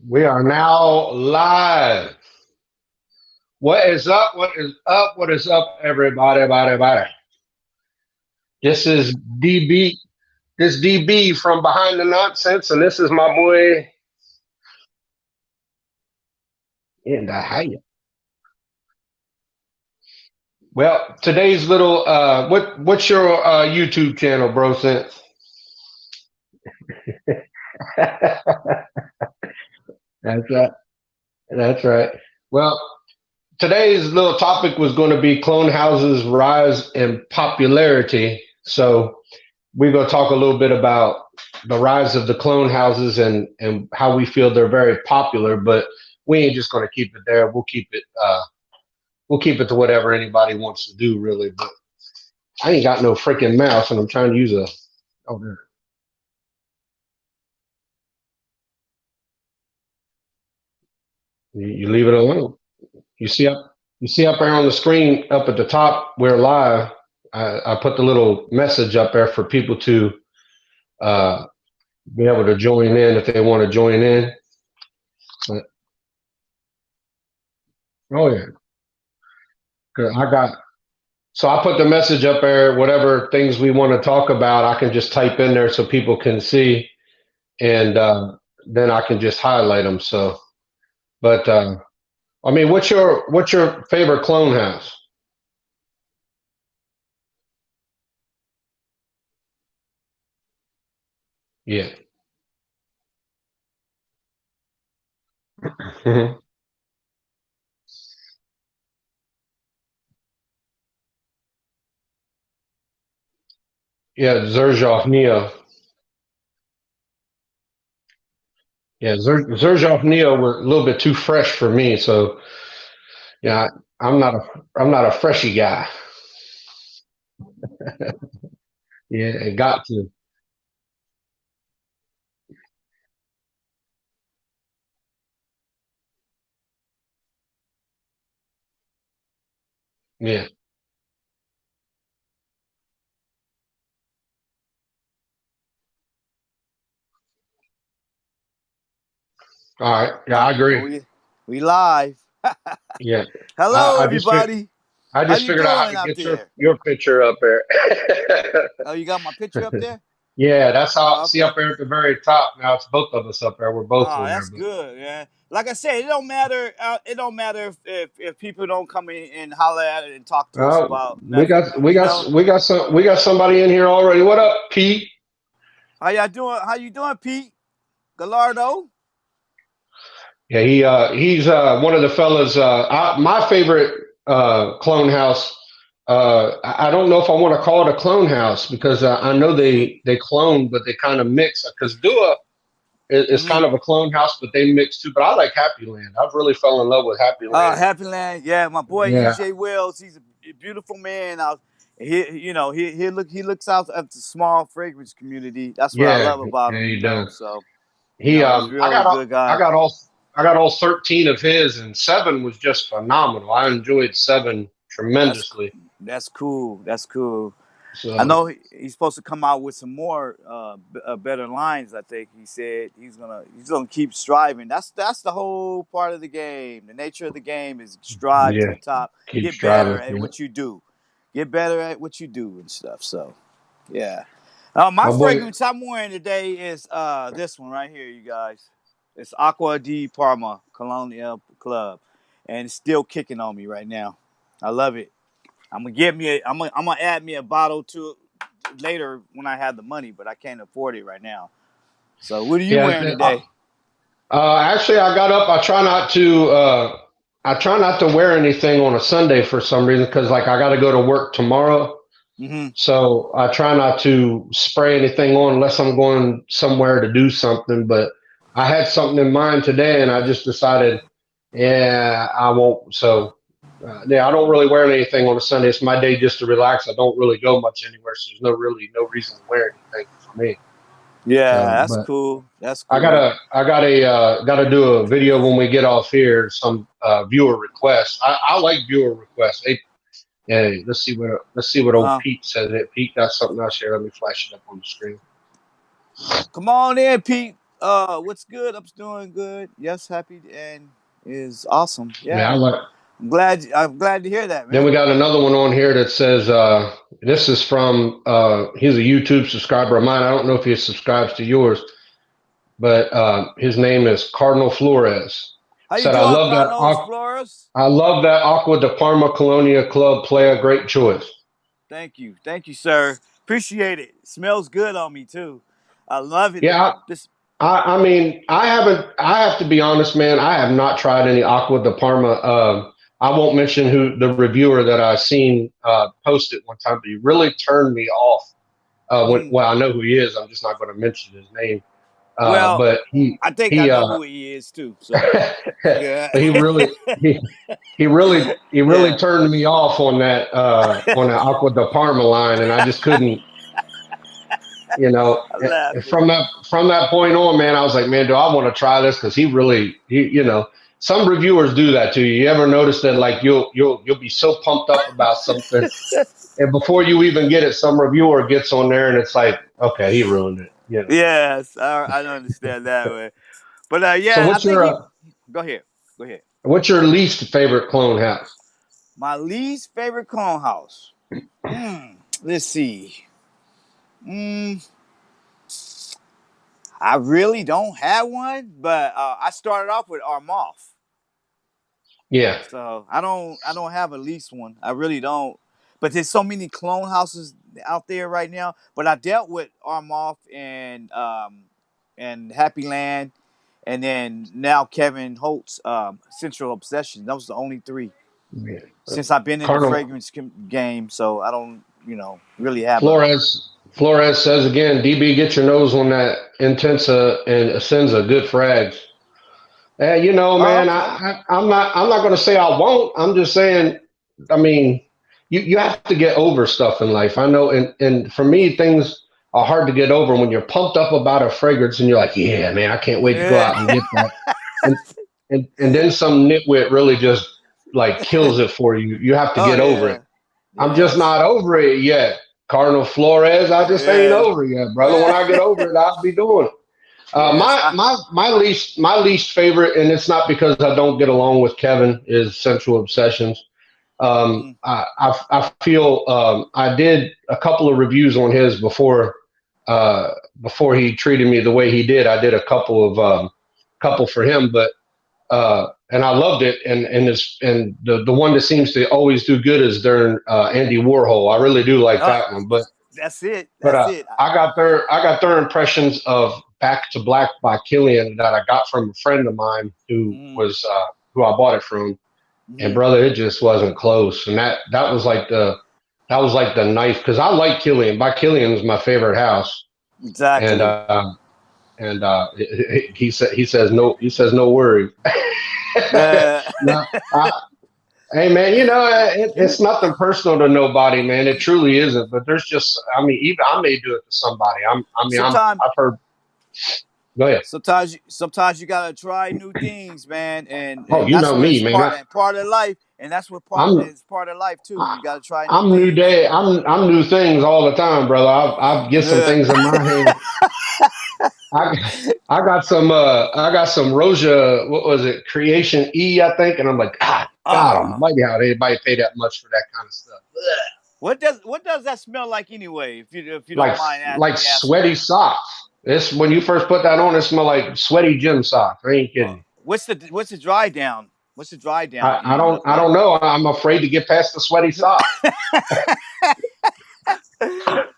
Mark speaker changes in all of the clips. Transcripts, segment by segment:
Speaker 1: We are now live. What is up? What is up? What is up, everybody? Body. This is DB. This DB from Behind the Nonsense, and this is my boy in the high. Well, today's little what's your YouTube channel, bro? Since that's right. That's right. Well, today's little topic was going to be clone houses' rise in popularity. So we're going to talk a little bit about the rise of the clone houses and how we feel they're very popular. But we ain't just going to keep it there. We'll keep it to whatever anybody wants to do, really. But I ain't got no freaking mouse, and I'm trying to use a. Oh, there. You leave it alone. You see up. You see up there on the screen, up at the top, we're live. I put the little message up there for people to uh, be able to join in if they want to join in. But oh yeah, 'cause I got so I put the message up there. Whatever things we want to talk about, I can just type in there so people can see, and then I can just highlight them. So, but I mean, what's your favorite clone house? Yeah, yeah, Zerzhov Neo. Yeah, Zerzhov Neo were a little bit too fresh for me. So yeah, I'm not a I'm not a freshy guy. Yeah, it got to. Yeah. All right. Yeah, I
Speaker 2: Well,
Speaker 1: agree.
Speaker 2: we live.
Speaker 1: Yeah.
Speaker 2: Hello,
Speaker 1: I just figured
Speaker 2: everybody.
Speaker 1: I
Speaker 2: How
Speaker 1: just
Speaker 2: you
Speaker 1: figured out how
Speaker 2: doing
Speaker 1: to
Speaker 2: out
Speaker 1: get your
Speaker 2: there?
Speaker 1: your picture up there.
Speaker 2: Oh, you got my picture up there?
Speaker 1: Yeah, that's how.
Speaker 2: Oh,
Speaker 1: See
Speaker 2: okay.
Speaker 1: up there at the very top. Now it's both of us up there. We're both
Speaker 2: Oh,
Speaker 1: on there.
Speaker 2: that's
Speaker 1: But
Speaker 2: good, man. Like I said, it don't matter. It don't matter if people don't come in and holler at it and talk to us about
Speaker 1: we
Speaker 2: nothing.
Speaker 1: got we got we got somebody in here already. What up, Pete?
Speaker 2: How y'all doing? How you doing, Pete Gallardo?
Speaker 1: Yeah, he's one of the fellas. My favorite clone house. I don't know if I want to call it a clone house because I know
Speaker 2: Mm-hmm.
Speaker 1: they clone, but they kind of mix. Because Dua is
Speaker 2: Mm-hmm.
Speaker 1: kind of a clone house, but they mix too. But I like Happy Land. I've really fell in love with Happy Land.
Speaker 2: Happy Land. Yeah, my boy
Speaker 1: Yeah,
Speaker 2: EJ Wells. He's a beautiful man. Out. He looks out at the small fragrance community. That's what I
Speaker 1: yeah,
Speaker 2: love about
Speaker 1: yeah.
Speaker 2: him.
Speaker 1: He does.
Speaker 2: So
Speaker 1: He
Speaker 2: he's
Speaker 1: I
Speaker 2: really good
Speaker 1: I
Speaker 2: guy.
Speaker 1: got all I got all 13 of his, and seven was just phenomenal. I enjoyed seven
Speaker 2: That's
Speaker 1: tremendously.
Speaker 2: that's cool. That's cool. I
Speaker 1: So
Speaker 2: know he's supposed to come out with some more better lines. I think he said he's gonna keep striving. That's the whole part of the game. The nature of the game is strive to
Speaker 1: yeah,
Speaker 2: the top,
Speaker 1: keep
Speaker 2: get better
Speaker 1: striving.
Speaker 2: at
Speaker 1: Yeah.
Speaker 2: what you do, get better at what you do and stuff. So yeah. My
Speaker 1: My boy,
Speaker 2: fragrance I'm wearing today is this one right here, you guys. It's Aqua di Parma Colonial Club, and it's still kicking on me right now. I love it. I'm gonna add me a bottle to it later when I have the money, but I can't afford it right now. So what are you
Speaker 1: yeah.
Speaker 2: wearing today?
Speaker 1: Actually, I got up. I try not to wear anything on a Sunday for some reason because like I got to go to work tomorrow.
Speaker 2: Mm-hmm.
Speaker 1: So I try not to spray anything on unless I'm going somewhere to do something. But I had something in mind today, and I just decided, yeah, I won't. So yeah, I don't really wear anything on a Sunday. It's my day just to relax. I don't really go much anywhere, so there's no reason to wear anything for me.
Speaker 2: Yeah,
Speaker 1: So,
Speaker 2: that's
Speaker 1: but
Speaker 2: cool. That's
Speaker 1: I
Speaker 2: cool.
Speaker 1: gotta do a video when we get off here. Some viewer requests. I like viewer requests. Hey, let's see what old
Speaker 2: Uh,
Speaker 1: Pete said. It Pete got something else here. Let me flash it up on the screen.
Speaker 2: Come on in, Pete. What's good? I'm doing good. Yes, happy and is awesome.
Speaker 1: Yeah, I
Speaker 2: Yeah,
Speaker 1: like.
Speaker 2: I'm glad to hear that,
Speaker 1: Then
Speaker 2: man.
Speaker 1: we got another one on here that says, this is from, he's a YouTube subscriber of mine. I don't know if he subscribes to yours, but his name is Cardinal Flores.
Speaker 2: How you
Speaker 1: Said,
Speaker 2: doing, Carlos Flores?
Speaker 1: I love that Aqua de Parma Colonia Club play. A great choice.
Speaker 2: Thank you, sir. Appreciate it. Smells good on me too. I love it.
Speaker 1: Yeah,
Speaker 2: This
Speaker 1: I mean, I haven't. I have to be honest, man. I have not tried any Aqua de Parma. I won't mention who the reviewer that I seen post it one time, but he really turned me off. Well, I know who he is. I'm just not going to mention his name.
Speaker 2: well,
Speaker 1: But he
Speaker 2: I think I
Speaker 1: he
Speaker 2: know who he is too. So yeah,
Speaker 1: but he he really
Speaker 2: yeah.
Speaker 1: turned me off on that Aqua de Parma line, and I just couldn't. You know,
Speaker 2: I laugh.
Speaker 1: from that point on, man, I was like, man, do I want to try this? Because you know, some reviewers do that to you. You ever notice that, like, you'll be so pumped up about something, and before you even get it, some reviewer gets on there, and it's like, okay, he ruined it. You know.
Speaker 2: Yes, I don't understand that way. But
Speaker 1: So
Speaker 2: yeah, I think he. Go ahead. Go ahead.
Speaker 1: what's your least favorite clone house?
Speaker 2: My least favorite clone house. Let's see. Mm, I really don't have one, but I started off with Armoff,
Speaker 1: Yeah,
Speaker 2: so I don't have a least one. I really don't. But there's so many clone houses out there right now. But I dealt with Armoff and Happy Land, and then now Kevin Holt's Central Obsession. Those are the only three
Speaker 1: yeah.
Speaker 2: since I've been in the
Speaker 1: Cardinal
Speaker 2: fragrance game. So I don't, really have a.
Speaker 1: Flores says again, DB, get your nose on that Intensa and Ascenza, good frags. You know,
Speaker 2: Oh,
Speaker 1: man,
Speaker 2: okay.
Speaker 1: I'm not going to say I won't. I'm just saying, I mean, you have to get over stuff in life. I know, and for me, things are hard to get over when you're pumped up about a fragrance and you're like, yeah, man, I can't wait to go
Speaker 2: Yeah.
Speaker 1: out and get that. And and then some nitwit really just like kills it for you. You have to
Speaker 2: Oh
Speaker 1: get over it.
Speaker 2: yeah.
Speaker 1: I'm just
Speaker 2: Yes.
Speaker 1: not over it yet. Cardinal Flores, I just ain't
Speaker 2: Yeah.
Speaker 1: over it yet, brother. When I get over it, I'll be doing it.
Speaker 2: Yes.
Speaker 1: My least favorite, and it's not because I don't get along with Kevin, is Central Obsessions.
Speaker 2: Mhm.
Speaker 1: I feel I did a couple of reviews on his before he treated me the way he did. I did a couple for him, but and I loved it. And the one that seems to always do good is during Andy Warhol. I really do like
Speaker 2: Uh,
Speaker 1: that one, but
Speaker 2: that's it.
Speaker 1: but
Speaker 2: That's it.
Speaker 1: I got their impressions of Back to Black by Killian that I got from a friend of mine
Speaker 2: Mhm.
Speaker 1: who I bought it from. And
Speaker 2: Mhm.
Speaker 1: brother, it just wasn't close. And that was like the knife because I like Killian. By Killian's my favorite house. And
Speaker 2: Exactly.
Speaker 1: he says no worries.
Speaker 2: Uh,
Speaker 1: No, hey man, you know it's nothing personal to nobody, man. It truly isn't. But there's just, I mean, even I may do it to somebody.
Speaker 2: sometimes,
Speaker 1: I've heard. Go ahead.
Speaker 2: sometimes you gotta try new things, man,
Speaker 1: Oh,
Speaker 2: and
Speaker 1: you
Speaker 2: that's
Speaker 1: know
Speaker 2: what it's
Speaker 1: me, man.
Speaker 2: part of life, and that's what
Speaker 1: I'm
Speaker 2: is part of life too. You gotta try new
Speaker 1: I'm new
Speaker 2: things.
Speaker 1: day. I'm new things all the time, brother. I get some
Speaker 2: Uh,
Speaker 1: things in my hand. I I got some Roja. What was it? Creation E, I think. And I'm like, God
Speaker 2: uh,
Speaker 1: Almighty, how anybody pay that much for that kind of stuff?
Speaker 2: what does that smell like anyway? If you don't
Speaker 1: Like
Speaker 2: mind
Speaker 1: like
Speaker 2: me asking.
Speaker 1: sweaty socks. This when you first put that on, it smelled like sweaty gym socks. I ain't kidding.
Speaker 2: What's the dry down? What's the dry down end look
Speaker 1: I
Speaker 2: like?
Speaker 1: don't know. I'm afraid to get past the sweaty socks.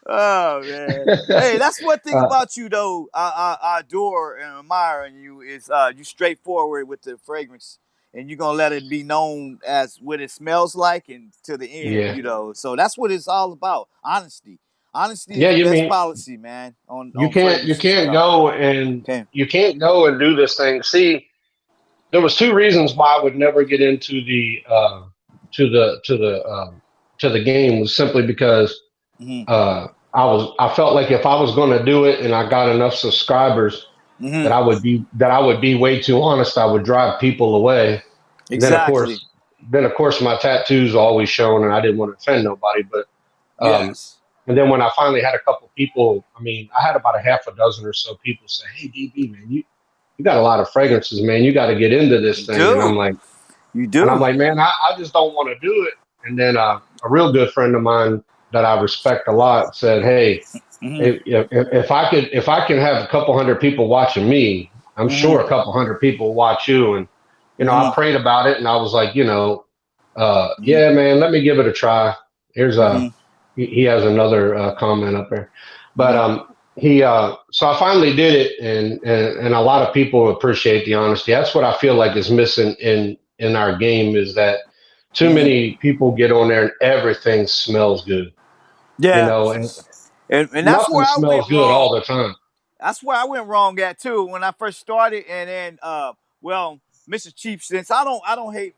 Speaker 2: Oh man. Hey, that's one thing
Speaker 1: Uh,
Speaker 2: about you though. I adore and admire in you is you straightforward with the fragrance and you're gonna let it be known as what it smells like and to the
Speaker 1: yeah,
Speaker 2: end. So that's what it's all about. Honesty. Honesty
Speaker 1: yeah.
Speaker 2: is the
Speaker 1: You
Speaker 2: best
Speaker 1: mean
Speaker 2: policy, man, on fragrances you're talking. Okay.
Speaker 1: you can't go and do this thing. See, there was two reasons why I would never get into the to the to the to the game was simply because
Speaker 2: Mm-hmm.
Speaker 1: I felt like if I was going to do it and I got enough subscribers
Speaker 2: Mm-hmm.
Speaker 1: that I would be way too honest. I would drive people away. And
Speaker 2: Exactly.
Speaker 1: then of course my tattoos always shown, and I didn't want to offend nobody. But um,
Speaker 2: Yes.
Speaker 1: And then when I finally had a couple people, I mean, I had about a half a dozen or so people say, "Hey, DB, man, you got a lot of fragrances, man. You got to get into this
Speaker 2: You
Speaker 1: thing." And
Speaker 2: do. You do.
Speaker 1: I'm like, man, I just don't want to do it. And then a real good friend of mine that I respect a lot said, "Hey,
Speaker 2: Hmm.
Speaker 1: if I can have a couple hundred people watching me, I'm
Speaker 2: Hmm.
Speaker 1: sure a couple hundred people will watch you." And I
Speaker 2: Hmm.
Speaker 1: prayed about it, and I was like,
Speaker 2: Hmm.
Speaker 1: yeah, man, let me give it a try. Here's
Speaker 2: Hmm.
Speaker 1: he has another comment up there, but
Speaker 2: Hmm.
Speaker 1: he so I finally did it, and a lot of people appreciate the honesty. That's what I feel like is missing in our game, is that too
Speaker 2: Hmm.
Speaker 1: many people get on there and everything smells good,
Speaker 2: Yeah,
Speaker 1: and
Speaker 2: and that's where
Speaker 1: nothing
Speaker 2: I
Speaker 1: smells
Speaker 2: went
Speaker 1: good all
Speaker 2: wrong.
Speaker 1: the time.
Speaker 2: That's where I went wrong at too when I first started. And then, well, Mr. Chief, since I don't hate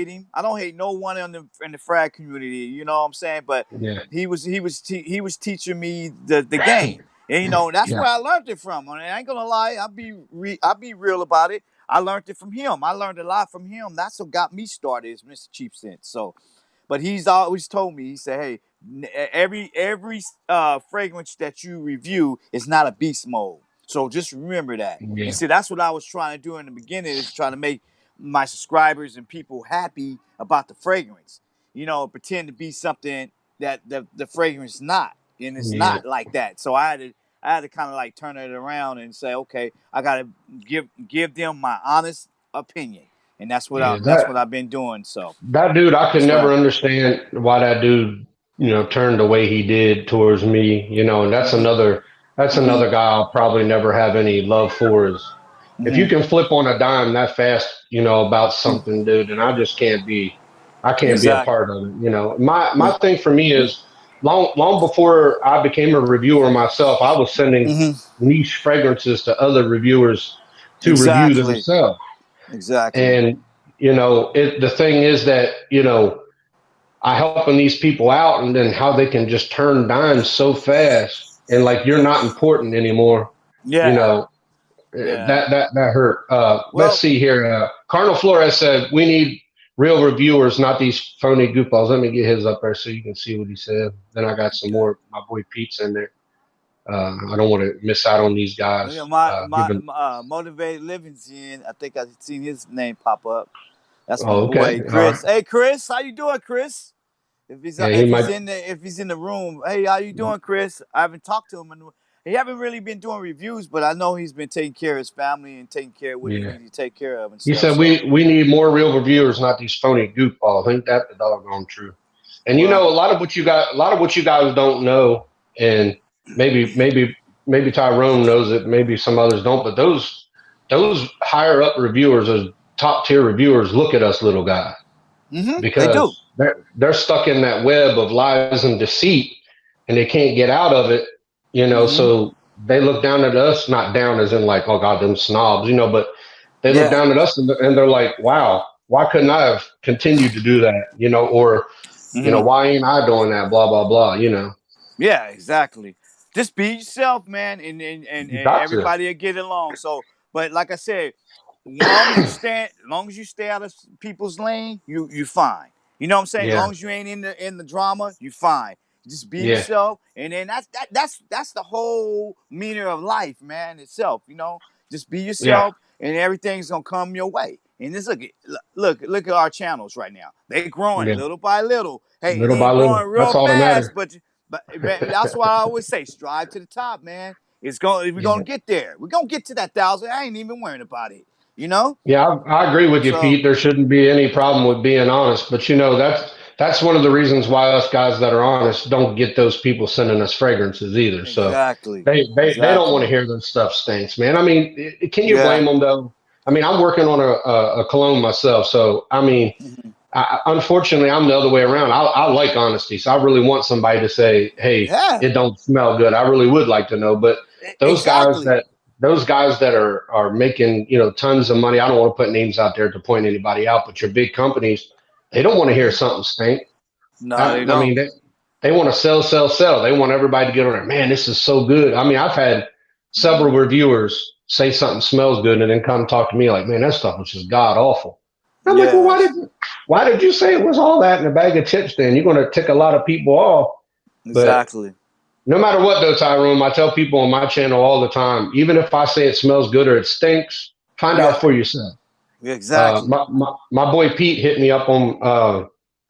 Speaker 2: him. I don't hate no one in the frag community. You know what I'm saying? But
Speaker 1: Yeah,
Speaker 2: he was teaching me the game, and that's
Speaker 1: yeah,
Speaker 2: where I learned it from. And I ain't gonna lie, I'll be real about it. I learned it from him. I learned a lot from him. That's what got me started, is Mr. Chief Sense. So, but he's always told me, he said, "Hey, every fragrance that you review is not a beast mode. So just remember that." He
Speaker 1: yeah,
Speaker 2: said that's what I was trying to do in the beginning, is trying to make my subscribers and people happy about the fragrance. Pretend to be something that the fragrance is not, and it's
Speaker 1: yeah,
Speaker 2: not like that. So I had to kind of like turn it around and say, okay, I gotta give them my honest opinion, and
Speaker 1: yeah.
Speaker 2: that's what I've been doing. So
Speaker 1: That dude, I could
Speaker 2: that's
Speaker 1: never
Speaker 2: why.
Speaker 1: understand why that dude, turned the way he did towards me, and
Speaker 2: Hmm.
Speaker 1: that's
Speaker 2: Hmm.
Speaker 1: another guy I'll probably never have any love for. Is if you
Speaker 2: Hmm.
Speaker 1: can flip on a dime that fast, about something, dude, and I can't be a
Speaker 2: Exactly.
Speaker 1: part of it. My thing for me is long before I became a reviewer myself, I was sending
Speaker 2: Hmm.
Speaker 1: niche fragrances to other reviewers to review
Speaker 2: Exactly.
Speaker 1: themselves.
Speaker 2: Exactly.
Speaker 1: And the thing is that I helping these people out, and then how they can just turn dimes so fast, and like you're not important anymore. You
Speaker 2: Yeah.
Speaker 1: know
Speaker 2: Yeah.
Speaker 1: that hurt. Let's
Speaker 2: Well,
Speaker 1: see here. Cardinal Flores said we need real reviewers, not these phony goofballs. Let me get his up there so you can see what he said. Then I got some
Speaker 2: okay.
Speaker 1: more. My boy Pete's in there. I don't want to miss out on these
Speaker 2: Look at
Speaker 1: guys. Giving.
Speaker 2: my motivated living's in. I think I seen his name pop up. That's my
Speaker 1: Oh, okay.
Speaker 2: boy
Speaker 1: All right.
Speaker 2: Chris. Hey Chris, how you doing, Chris?
Speaker 1: Yeah, he might.
Speaker 2: If he's in the room, hey, how you doing, Chris? I haven't talked to him, and he haven't really been doing reviews, but I know he's been taking care of his family and taking care of what he
Speaker 1: Yeah.
Speaker 2: needs to take care of and
Speaker 1: He
Speaker 2: stuff.
Speaker 1: said
Speaker 2: So,
Speaker 1: we need more real reviewers, not these phony goofballs. Ain't that the doggone truth? And
Speaker 2: well,
Speaker 1: a lot of what you guys don't know, and maybe Tyrone knows it, maybe some others don't, but those higher up reviewers, those top tier reviewers, look at us little guys
Speaker 2: they do.
Speaker 1: because they're stuck in that web of lies and deceit, and they can't get out of it.
Speaker 2: Hmm.
Speaker 1: So they look down at us, not down as in like, oh God, them snobs, but they look
Speaker 2: Yeah.
Speaker 1: down at us, and they're like, wow, why couldn't I have continued to do that? Or
Speaker 2: Hmm.
Speaker 1: why ain't I doing that? Blah blah blah.
Speaker 2: Yeah, exactly. Just be yourself, man, and
Speaker 1: You got to.
Speaker 2: everybody will get along. So, but like I said, long as you stay out of people's lane, you fine. You know what I'm saying?
Speaker 1: Yeah,
Speaker 2: Long as you ain't in the drama, you fine. Just be
Speaker 1: yeah,
Speaker 2: yourself, and then that's the whole meaning of life, man. Itself, just be
Speaker 1: yeah,
Speaker 2: yourself, and everything's gonna come your way. And this look at our channels right now. They growing
Speaker 1: yeah.
Speaker 2: little by little. Hey, it
Speaker 1: Little by
Speaker 2: ain't
Speaker 1: little.
Speaker 2: growing real
Speaker 1: That's all that matters.
Speaker 2: fast, but man, that's why I always say strive to the top, man. We're
Speaker 1: Yeah.
Speaker 2: gonna get there. We're gonna get to that 1,000. I ain't even worrying about it. You know?
Speaker 1: Yeah, I agree with you,
Speaker 2: So
Speaker 1: Pete. There shouldn't be any problem with being honest, but that's one of the reasons why us guys that are honest don't get those people sending us fragrances either. So
Speaker 2: exactly.
Speaker 1: they don't want to
Speaker 2: Exactly.
Speaker 1: hear that stuff stinks, man. I mean, can you
Speaker 2: Yeah.
Speaker 1: blame them though? I mean, I'm working on a cologne myself, so I mean,
Speaker 2: Mhm.
Speaker 1: unfortunately, I'm the other way around. I like honesty, so I really want somebody to say, "Hey,
Speaker 2: Yeah.
Speaker 1: it don't smell good." I really would like to know, but those guys
Speaker 2: Exactly.
Speaker 1: that those guys that are making tons of money. I don't want to put names out there to point anybody out, but your big companies, they don't want to hear
Speaker 2: Mhm.
Speaker 1: something stink.
Speaker 2: No, they
Speaker 1: I
Speaker 2: don't.
Speaker 1: mean, they want to sell, sell, sell. They want everybody to get on there. Man, this is so good. I mean, I've had several
Speaker 2: Mhm.
Speaker 1: reviewers say something smells good and then come talk to me like, man, that stuff was just god awful. I'm like, well,
Speaker 2: Yes.
Speaker 1: why did you say it was all that in a bag of chips? Then you're going to tick a lot of people off. But
Speaker 2: Exactly.
Speaker 1: no matter what though, Tyrone, I tell people on my channel all the time, even if I say it smells good or it stinks, find
Speaker 2: Yeah,
Speaker 1: out for yourself.
Speaker 2: exactly.
Speaker 1: My boy Pete hit me up on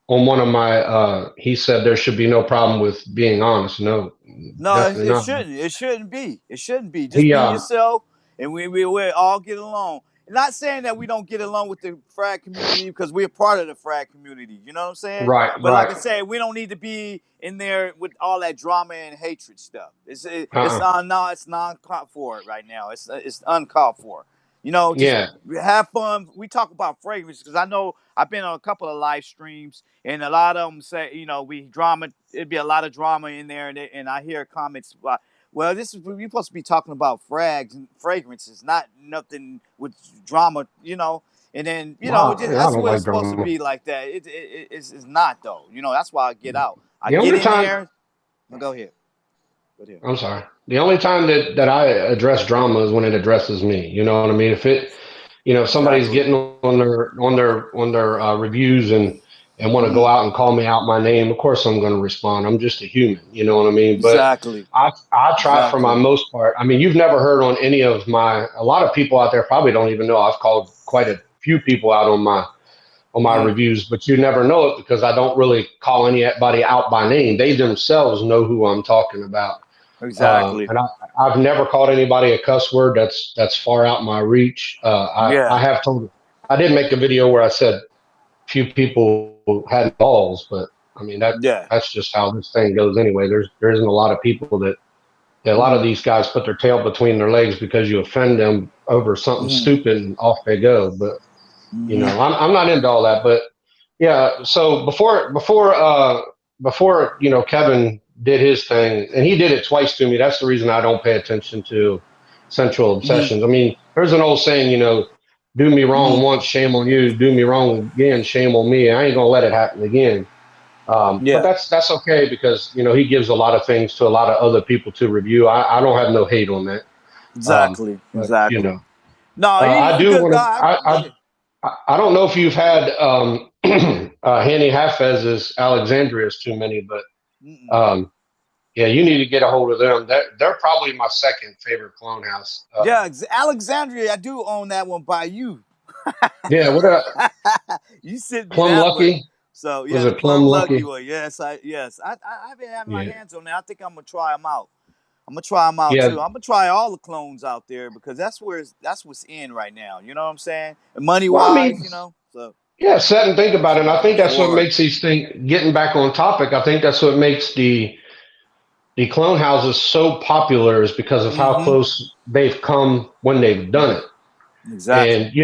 Speaker 1: one of my he said there should be no problem with being honest. No,
Speaker 2: No,
Speaker 1: definitely
Speaker 2: it
Speaker 1: not.
Speaker 2: shouldn't. It shouldn't be. It shouldn't be. Just
Speaker 1: He
Speaker 2: be yourself, and we all get along. Not saying that we don't get along with the frag community because we're part of the frag community. You know what I'm saying?
Speaker 1: right,
Speaker 2: But like
Speaker 1: right.
Speaker 2: I said, we don't need to be in there with all that drama and hatred stuff. It's
Speaker 1: Uh-uh.
Speaker 2: no, it's non-called for it right now. It's uncalled for. You know, just
Speaker 1: Yeah.
Speaker 2: have fun. We talk about fragrance because I know I've been on a couple of live streams and a lot of them say, you know, we drama. It'd be a lot of drama in there, and I hear comments about, well, this is we're supposed to be talking about frags and fragrances, not nothing with drama, you know. And then you know,
Speaker 1: Wow,
Speaker 2: just,
Speaker 1: I
Speaker 2: that's
Speaker 1: don't
Speaker 2: what it's
Speaker 1: like
Speaker 2: supposed to
Speaker 1: drama.
Speaker 2: be like that. It's not though. You know, that's why I get out. I
Speaker 1: The
Speaker 2: get
Speaker 1: only
Speaker 2: in
Speaker 1: time
Speaker 2: there. Well, go ahead. Go ahead.
Speaker 1: I'm sorry. The only time that I address drama is when it addresses me. You know what I mean? If it, if somebody's
Speaker 2: Exactly.
Speaker 1: getting on their reviews and want to go
Speaker 2: Mm-hmm.
Speaker 1: out and call me out my name, of course I'm going to respond. I'm just a human. You know what I mean? But
Speaker 2: Exactly.
Speaker 1: I try for my
Speaker 2: Exactly.
Speaker 1: most part. I mean, you've never heard on any of my. A lot of people out there probably don't even know I've called quite a few people out on my
Speaker 2: Mm-hmm.
Speaker 1: reviews, but you never know it because I don't really call anybody out by name. They themselves know who I'm talking about.
Speaker 2: Exactly.
Speaker 1: I've never called anybody a cuss word that's far out my reach. I
Speaker 2: Yeah.
Speaker 1: have told. I did make a video where I said few people had balls, but I mean
Speaker 2: Yeah.
Speaker 1: that's just how this thing goes anyway. There isn't a lot of people that a lot of
Speaker 2: Mm-hmm.
Speaker 1: these guys put their tail between their legs because you offend them over something
Speaker 2: Mm-hmm.
Speaker 1: stupid and off they go. But
Speaker 2: Mm-hmm.
Speaker 1: I'm not into all that. But yeah, so before Kevin did his thing, and he did it twice to me. That's the reason I don't pay attention to Central
Speaker 2: Mm-hmm.
Speaker 1: Obsessions. I mean, there's an old saying, do me
Speaker 2: Mm-hmm.
Speaker 1: wrong once, shame on you. Do me wrong again, shame on me. I ain't gonna let it happen again. But
Speaker 2: Yeah.
Speaker 1: that's okay because he gives a lot of things to a lot of other people to review. I don't have no hate on that.
Speaker 2: Exactly.
Speaker 1: But
Speaker 2: Exactly. No,
Speaker 1: I
Speaker 2: he's a
Speaker 1: do
Speaker 2: good
Speaker 1: want to.
Speaker 2: guy. Yeah.
Speaker 1: I don't know if you've had Hanny Hafez's Alexandrias too many, but
Speaker 2: Mm-mm.
Speaker 1: um, yeah, you need to get a hold of them. They're probably my second favorite clone house.
Speaker 2: Yeah, Alexandria, I do own that one by you.
Speaker 1: Yeah, what
Speaker 2: You sent me
Speaker 1: Plum
Speaker 2: that one.
Speaker 1: Lucky?
Speaker 2: So
Speaker 1: Was
Speaker 2: yeah, the
Speaker 1: it Plum
Speaker 2: Plum Lucky
Speaker 1: Lucky?
Speaker 2: one. Yes, I've been having my
Speaker 1: Yeah,
Speaker 2: hands on that. I think I'm gonna try them out. I'm gonna try them out
Speaker 1: yeah,
Speaker 2: too. I'm gonna try all the clones out there because that's what's in right now. You know what I'm saying? And money
Speaker 1: well, I mean,
Speaker 2: wise, you know. So
Speaker 1: yeah, sit and think about it. And I
Speaker 2: I can
Speaker 1: think that's what
Speaker 2: afford.
Speaker 1: makes these things. Getting back on topic, I think that's what makes the clone houses so popular is because of how
Speaker 2: Mm-hmm.
Speaker 1: close they've come when they've done it.
Speaker 2: Exactly.
Speaker 1: And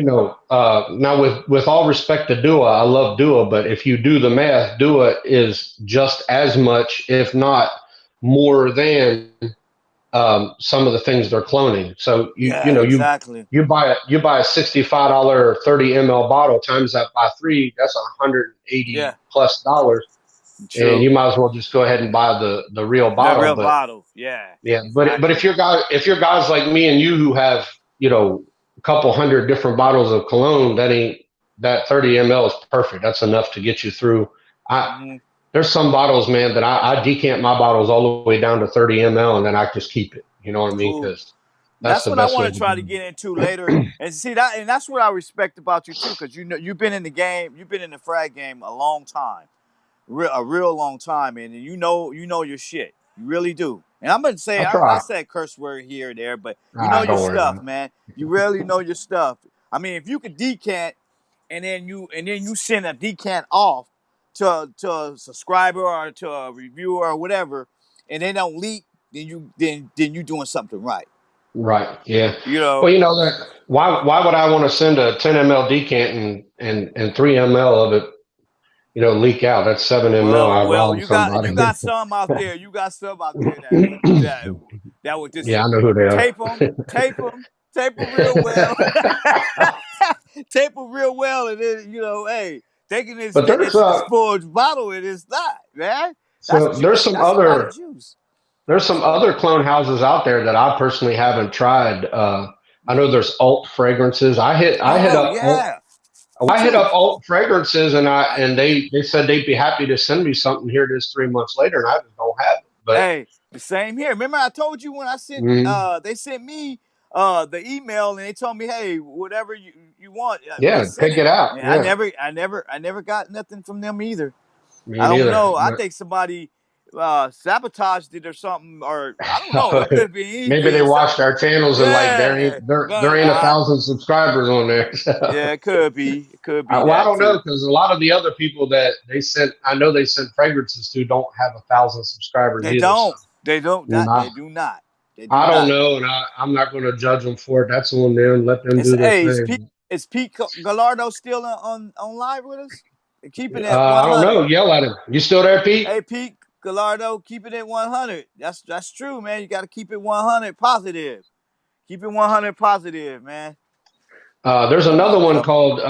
Speaker 1: now with all respect to Dua, I love Dua, but if you do the math, Dua is just as much, if not more than some of the things they're cloning. So
Speaker 2: Yeah. Exactly.
Speaker 1: you buy a $65 30 ml bottle times that by three, that's
Speaker 2: Yeah.
Speaker 1: $180+ and
Speaker 2: True.
Speaker 1: you might as well just go ahead and buy the real
Speaker 2: The
Speaker 1: bottle.
Speaker 2: real
Speaker 1: But
Speaker 2: bottle. Yeah.
Speaker 1: yeah, but if
Speaker 2: Exactly.
Speaker 1: you're guys like me and you who have a couple hundred different bottles of cologne, that 30 ml is perfect. That's enough to get you through. I
Speaker 2: Mm-hmm.
Speaker 1: There's some bottles, man, that I decant my bottles all the way down to 30 ml, and then I just keep it. You know what I mean?
Speaker 2: Cool.
Speaker 1: Because that's
Speaker 2: That's
Speaker 1: the
Speaker 2: what I
Speaker 1: best
Speaker 2: want
Speaker 1: way
Speaker 2: to
Speaker 1: to
Speaker 2: try to
Speaker 1: do
Speaker 2: get into later. And see that, and that's what I respect about you too, because you know you've been in the game, you've been in the frag game a long time, a real long time, and you know your shit. You really do. And I'm gonna
Speaker 1: it.
Speaker 2: say
Speaker 1: I
Speaker 2: I
Speaker 1: try.
Speaker 2: said curse word here and there, but you know your
Speaker 1: Don't worry
Speaker 2: stuff,
Speaker 1: about
Speaker 2: man. You really know your stuff. I mean, if you could decant and then you send a decant off to a subscriber or to a reviewer or whatever, and they don't leak, then you doing something right.
Speaker 1: it. Right. Yeah.
Speaker 2: You know.
Speaker 1: Well, that why would I want to send a 10 ml decant and 3 ml of it leak out? That's 7 ml. I
Speaker 2: Well,
Speaker 1: robbed somebody.
Speaker 2: you got some out there. You got some out there that would just
Speaker 1: Yeah, I know who they are.
Speaker 2: tape them, tape them real well, tape them real well, and then hey, thinking
Speaker 1: But
Speaker 2: it's for a bottle, and it's not, man. That's
Speaker 1: so
Speaker 2: juice. That's a lot of juice.
Speaker 1: there's some other clone houses out there that I personally haven't tried. I know
Speaker 2: Mm.
Speaker 1: there's alt fragrances.
Speaker 2: Oh yeah, me
Speaker 1: I hit
Speaker 2: too.
Speaker 1: up alt fragrances and they said they'd be happy to send me something here. It is 3 months later, and I just don't have it. But
Speaker 2: Hey. The same here. Remember, I told you when I sent they sent me the email and they told me, hey, whatever you want,
Speaker 1: Yeah,
Speaker 2: just send
Speaker 1: take
Speaker 2: it.
Speaker 1: it out.
Speaker 2: And
Speaker 1: Yeah,
Speaker 2: I never got nothing from them either.
Speaker 1: me
Speaker 2: I don't
Speaker 1: neither.
Speaker 2: know. I think somebody sabotaged it or something, or I don't know. It could have been
Speaker 1: Maybe they
Speaker 2: anything.
Speaker 1: watched our channels and like
Speaker 2: Yeah,
Speaker 1: there ain't 1,000 subscribers on there.
Speaker 2: yeah, it could be. It could be
Speaker 1: Well, I
Speaker 2: that
Speaker 1: don't know
Speaker 2: too.
Speaker 1: because a lot of the other people that they sent, I know they sent fragrances to, don't have 1,000 subscribers
Speaker 2: They
Speaker 1: either. So
Speaker 2: don't. They don't.
Speaker 1: mm,
Speaker 2: They do not. They do
Speaker 1: I don't
Speaker 2: not.
Speaker 1: know, and I'm not going to judge them for it. That's on them. Let them
Speaker 2: It's
Speaker 1: do their
Speaker 2: hey,
Speaker 1: thing.
Speaker 2: is Pete Gallardo still on live with us? Keeping it
Speaker 1: I don't
Speaker 2: 100.
Speaker 1: know. Yell at him. You still there, Pete?
Speaker 2: Hey, Pete Gallardo, keep it at 100. That's true, man. You got to keep it 100 positive. Keep it 100 positive, man.
Speaker 1: There's
Speaker 2: Come
Speaker 1: another
Speaker 2: on
Speaker 1: one
Speaker 2: now.
Speaker 1: called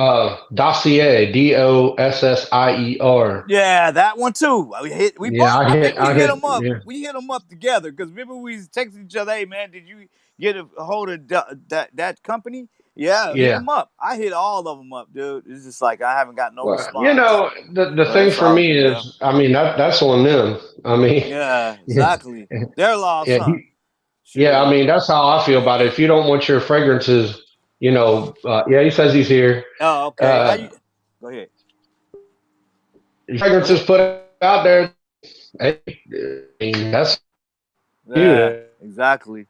Speaker 1: Dossier, Dossier.
Speaker 2: Yeah, that one too. We
Speaker 1: Yeah,
Speaker 2: both. I think we
Speaker 1: I
Speaker 2: hit
Speaker 1: hit,
Speaker 2: them up.
Speaker 1: yeah,
Speaker 2: We hit them up together because remember we was texting each other. Hey, man, did you get a hold of that company? Yeah, hit
Speaker 1: yeah.
Speaker 2: them up. I hit all of them up, dude. It's just like I haven't got no
Speaker 1: Well,
Speaker 2: response.
Speaker 1: the
Speaker 2: But
Speaker 1: thing
Speaker 2: it's
Speaker 1: for
Speaker 2: all
Speaker 1: me
Speaker 2: yeah,
Speaker 1: is, I mean, that's on them. I mean,
Speaker 2: yeah,
Speaker 1: yeah,
Speaker 2: exactly. Their loss,
Speaker 1: yeah,
Speaker 2: huh?
Speaker 1: yeah. I
Speaker 2: Shoot.
Speaker 1: mean, that's how I feel about it. If you don't want your fragrances, yeah, he says he's here.
Speaker 2: Oh, okay. How
Speaker 1: Uh,
Speaker 2: you? Go ahead. Go
Speaker 1: fragrances
Speaker 2: ahead.
Speaker 1: put out there. Hey, I mean, that's
Speaker 2: Yeah,
Speaker 1: you.
Speaker 2: exactly.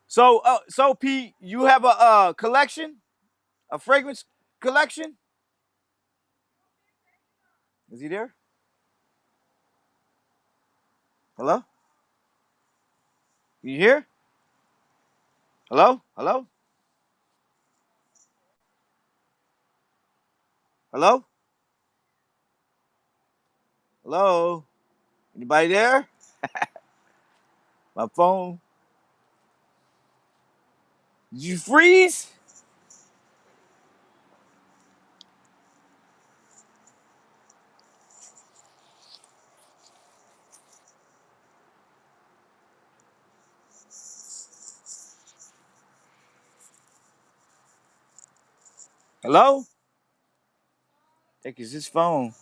Speaker 2: So Pete, you have a collection, a fragrance collection. Is he there? Hello? You here? Hello? Hello? Hello? Hello? Anybody there? My phone. Did you freeze? Hello? I think it's his phone.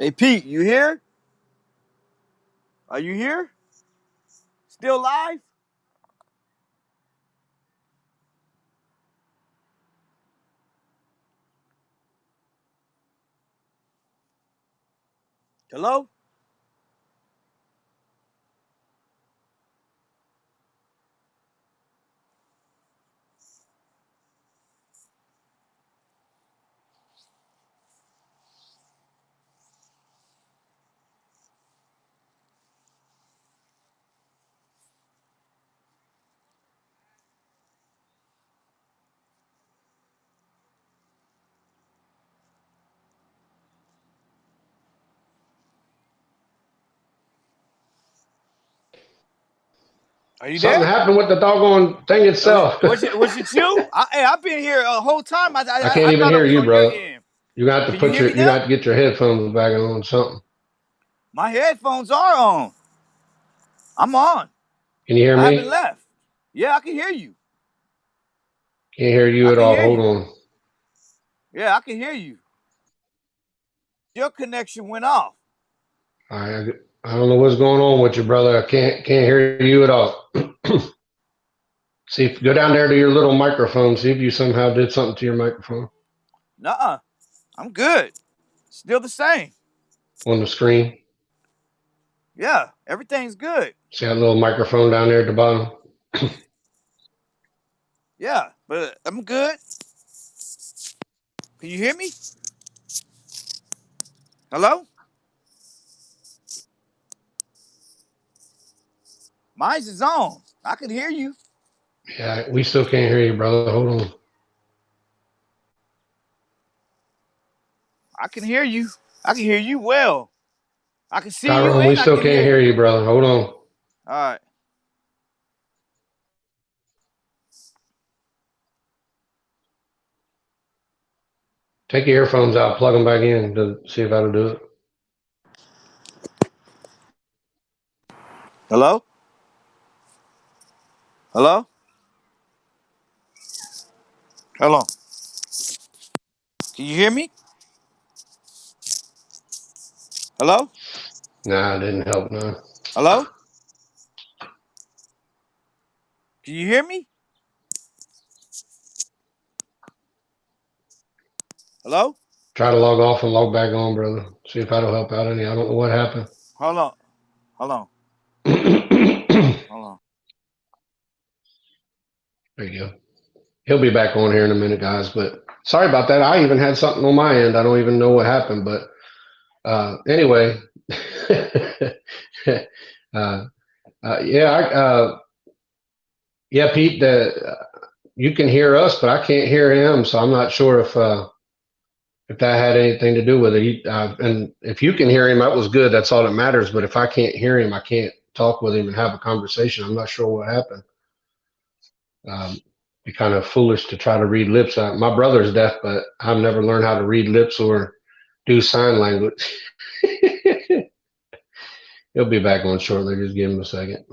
Speaker 2: Hey Pete, you here? Are you here? Still live? Hello? Are you
Speaker 1: Something
Speaker 2: there?
Speaker 1: happened with the doggone thing itself.
Speaker 2: Was it you? Hey, I've been here a whole time.
Speaker 1: I
Speaker 2: I
Speaker 1: can't even
Speaker 2: thought it
Speaker 1: hear
Speaker 2: was
Speaker 1: you,
Speaker 2: on your
Speaker 1: bro.
Speaker 2: end.
Speaker 1: You got to
Speaker 2: Can you hear me
Speaker 1: you
Speaker 2: now?
Speaker 1: got to get your headphones back on something.
Speaker 2: My headphones are on. I'm on.
Speaker 1: Can you hear
Speaker 2: I haven't
Speaker 1: me?
Speaker 2: left. Yeah, I can hear you.
Speaker 1: Can't hear you
Speaker 2: I
Speaker 1: at
Speaker 2: can
Speaker 1: all.
Speaker 2: hear
Speaker 1: Hold
Speaker 2: you.
Speaker 1: on.
Speaker 2: Yeah, I can hear you. Your connection went off.
Speaker 1: I I don't know what's going on with you, brother. I can't hear you at all. See if go down there to your little microphone. See if you somehow did something to your microphone
Speaker 2: Nuh-uh. I'm good. Still the same.
Speaker 1: on the screen.
Speaker 2: Yeah, everything's good.
Speaker 1: See that little microphone down there at the bottom?
Speaker 2: Yeah, but I'm good. Can you hear me? Hello? Mine's is on. I can hear you.
Speaker 1: Yeah, we still can't hear you, brother. Hold on.
Speaker 2: I can hear you. I can hear you well. I can see you
Speaker 1: Tyrone, we
Speaker 2: and I
Speaker 1: still
Speaker 2: can
Speaker 1: can't
Speaker 2: hear
Speaker 1: hear
Speaker 2: you.
Speaker 1: you, brother. Hold on.
Speaker 2: All right.
Speaker 1: Take your earphones out, plug them back in to see if that'll do it.
Speaker 2: Hello? Hello? Hello. Can you hear me? Hello?
Speaker 1: Nah, it didn't help none.
Speaker 2: Hello? Can you hear me? Hello?
Speaker 1: Try to log off and log back on, brother. See if that'll help out any. I don't know what happened.
Speaker 2: Hold on. Hold on.
Speaker 1: There
Speaker 2: Hold on.
Speaker 1: you go. He'll be back on here in a minute, guys. But sorry about that. I even had something on my end. I don't even know what happened. But anyway, uh, yeah, Pete. You can hear us, but I can't hear him. So I'm not sure if that had anything to do with it. And if you can hear him, that was good. That's all that matters. But if I can't hear him, I can't talk with him and have a conversation. I'm not sure what happened. Be kind of foolish to try to read lips. My brother's deaf, but I've never learned how to read lips or do sign language. He'll be back on shortly. Just give him a second.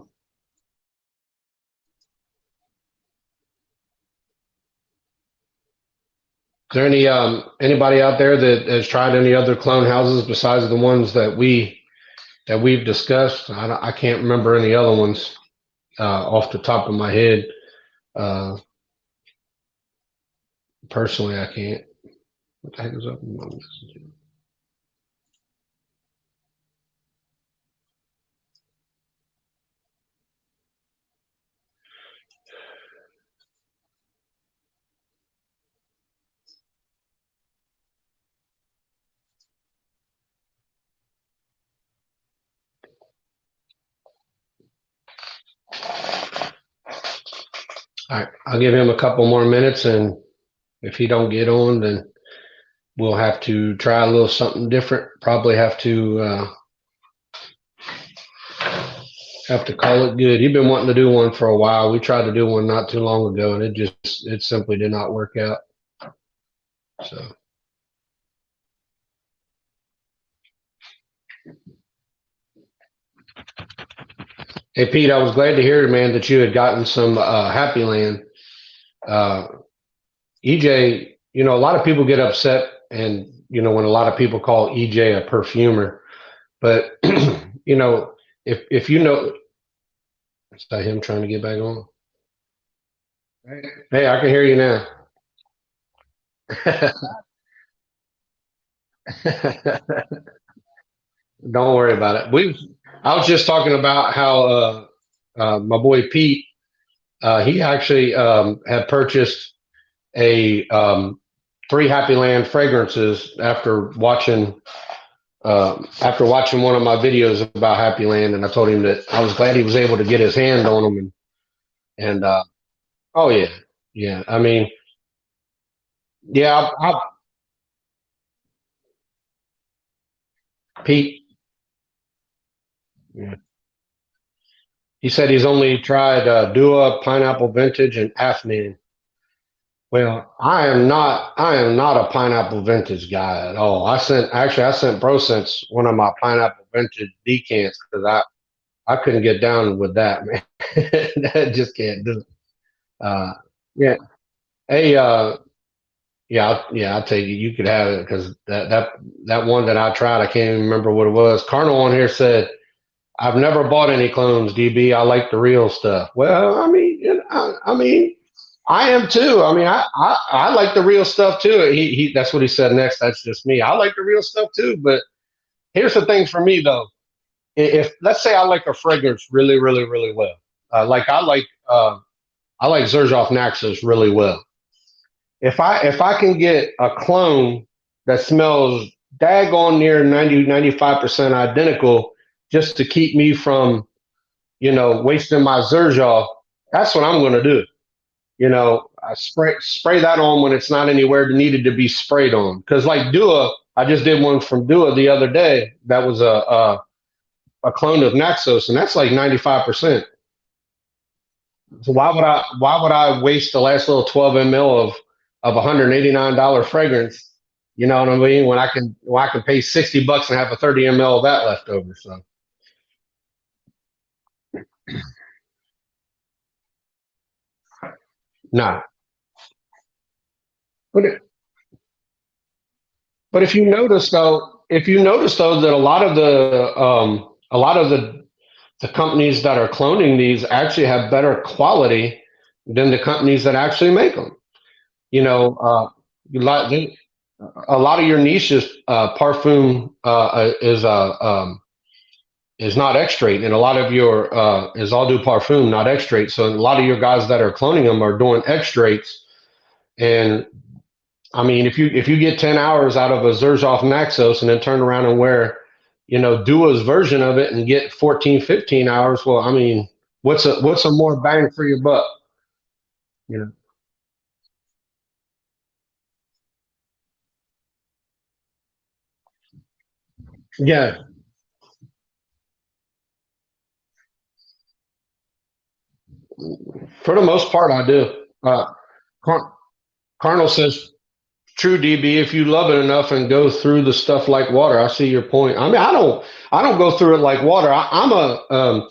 Speaker 1: Is there anybody out there that has tried any other clone houses besides the ones that we've discussed? I can't remember any other ones off the top of my head. Personally, I can't. What the heck is up? All right, I'll give him a couple more minutes, and if he don't get on, then we'll have to try a little something different. Probably have to call it good. You've been wanting to do one for a while. We tried to do one not too long ago, and it simply did not work out. So. Hey Pete, I was glad to hear, man, that you had gotten some Happy Land. EJ, a lot of people get upset, and when a lot of people call EJ a perfumer, but if is that him trying to get back on? Hey, I can hear you now. Don't worry about it. I was just talking about how my boy Pete, he actually had purchased a 3 Happy Land fragrances after watching one of my videos about Happy Land, and I told him that I was glad he was able to get his hand on them, and oh yeah, yeah. I mean, yeah, Pete. Yeah. He said he's only tried Dua, Pineapple Vintage, and Afnan. Well, I am not a Pineapple Vintage guy at all. I sent ProSense one of my Pineapple Vintage decants because I couldn't get down with that, man. That just can't do it. Yeah. Hey, yeah, I'll take it. You could have it because that one that I tried, I can't even remember what it was. Carnal on here said, "I've never bought any clones, DB. I like the real stuff." Well, I mean, I am too. I mean, I like the real stuff too. He that's what he said next. That's just me. I like the real stuff too. But here's the thing for me though. if let's say I like a fragrance really, really, really well, like I like Xerjoff Naxos really well. If I can get a clone that smells daggone near 90 95% identical, just to keep me from wasting my Xerjoff, that's what I'm going to do. I spray that on when it's not anywhere needed to be sprayed on. Because like Dua, I just did one from Dua the other day. That was a clone of Naxos, and that's like 95%. So why would I waste the last little 12 ml of $189 fragrance? You know what I mean? When I can pay $60 and have a 30 ml of that left over. So nah. But but if you notice though that a lot of the companies that are cloning these actually have better quality than the companies that actually make them. You know, a lot a lot of your niches, parfum is not extrait, and a lot of your is all do parfum, not extrait. So a lot of your guys that are cloning them are doing extraits. And I mean, if you get 10 hours out of a Xerjoff Naxos and then turn around and wear, Dua's version of it and get 14, 15 hours, well, I mean, what's a more bang for your buck? You know? Yeah, for the most part, I do. Car- Carnal says, "True, DB. If you love it enough and go through the stuff like water, I see your point. I mean, I don't go through it like water. I'm a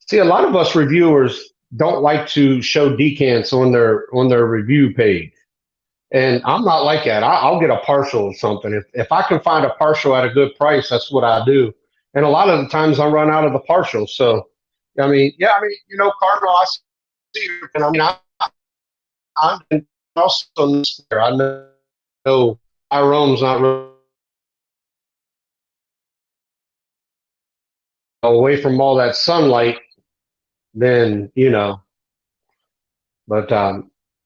Speaker 1: see. A lot of us reviewers don't like to show decants on their review page, and I'm not like that. I'll get a partial or something if I can find a partial at a good price. That's what I do. And a lot of the times I run out of the partial. So, I mean, yeah, I mean, Cardinal, I see you, and I mean, I'm also there. I know Tyrone's not really away from all that sunlight, then But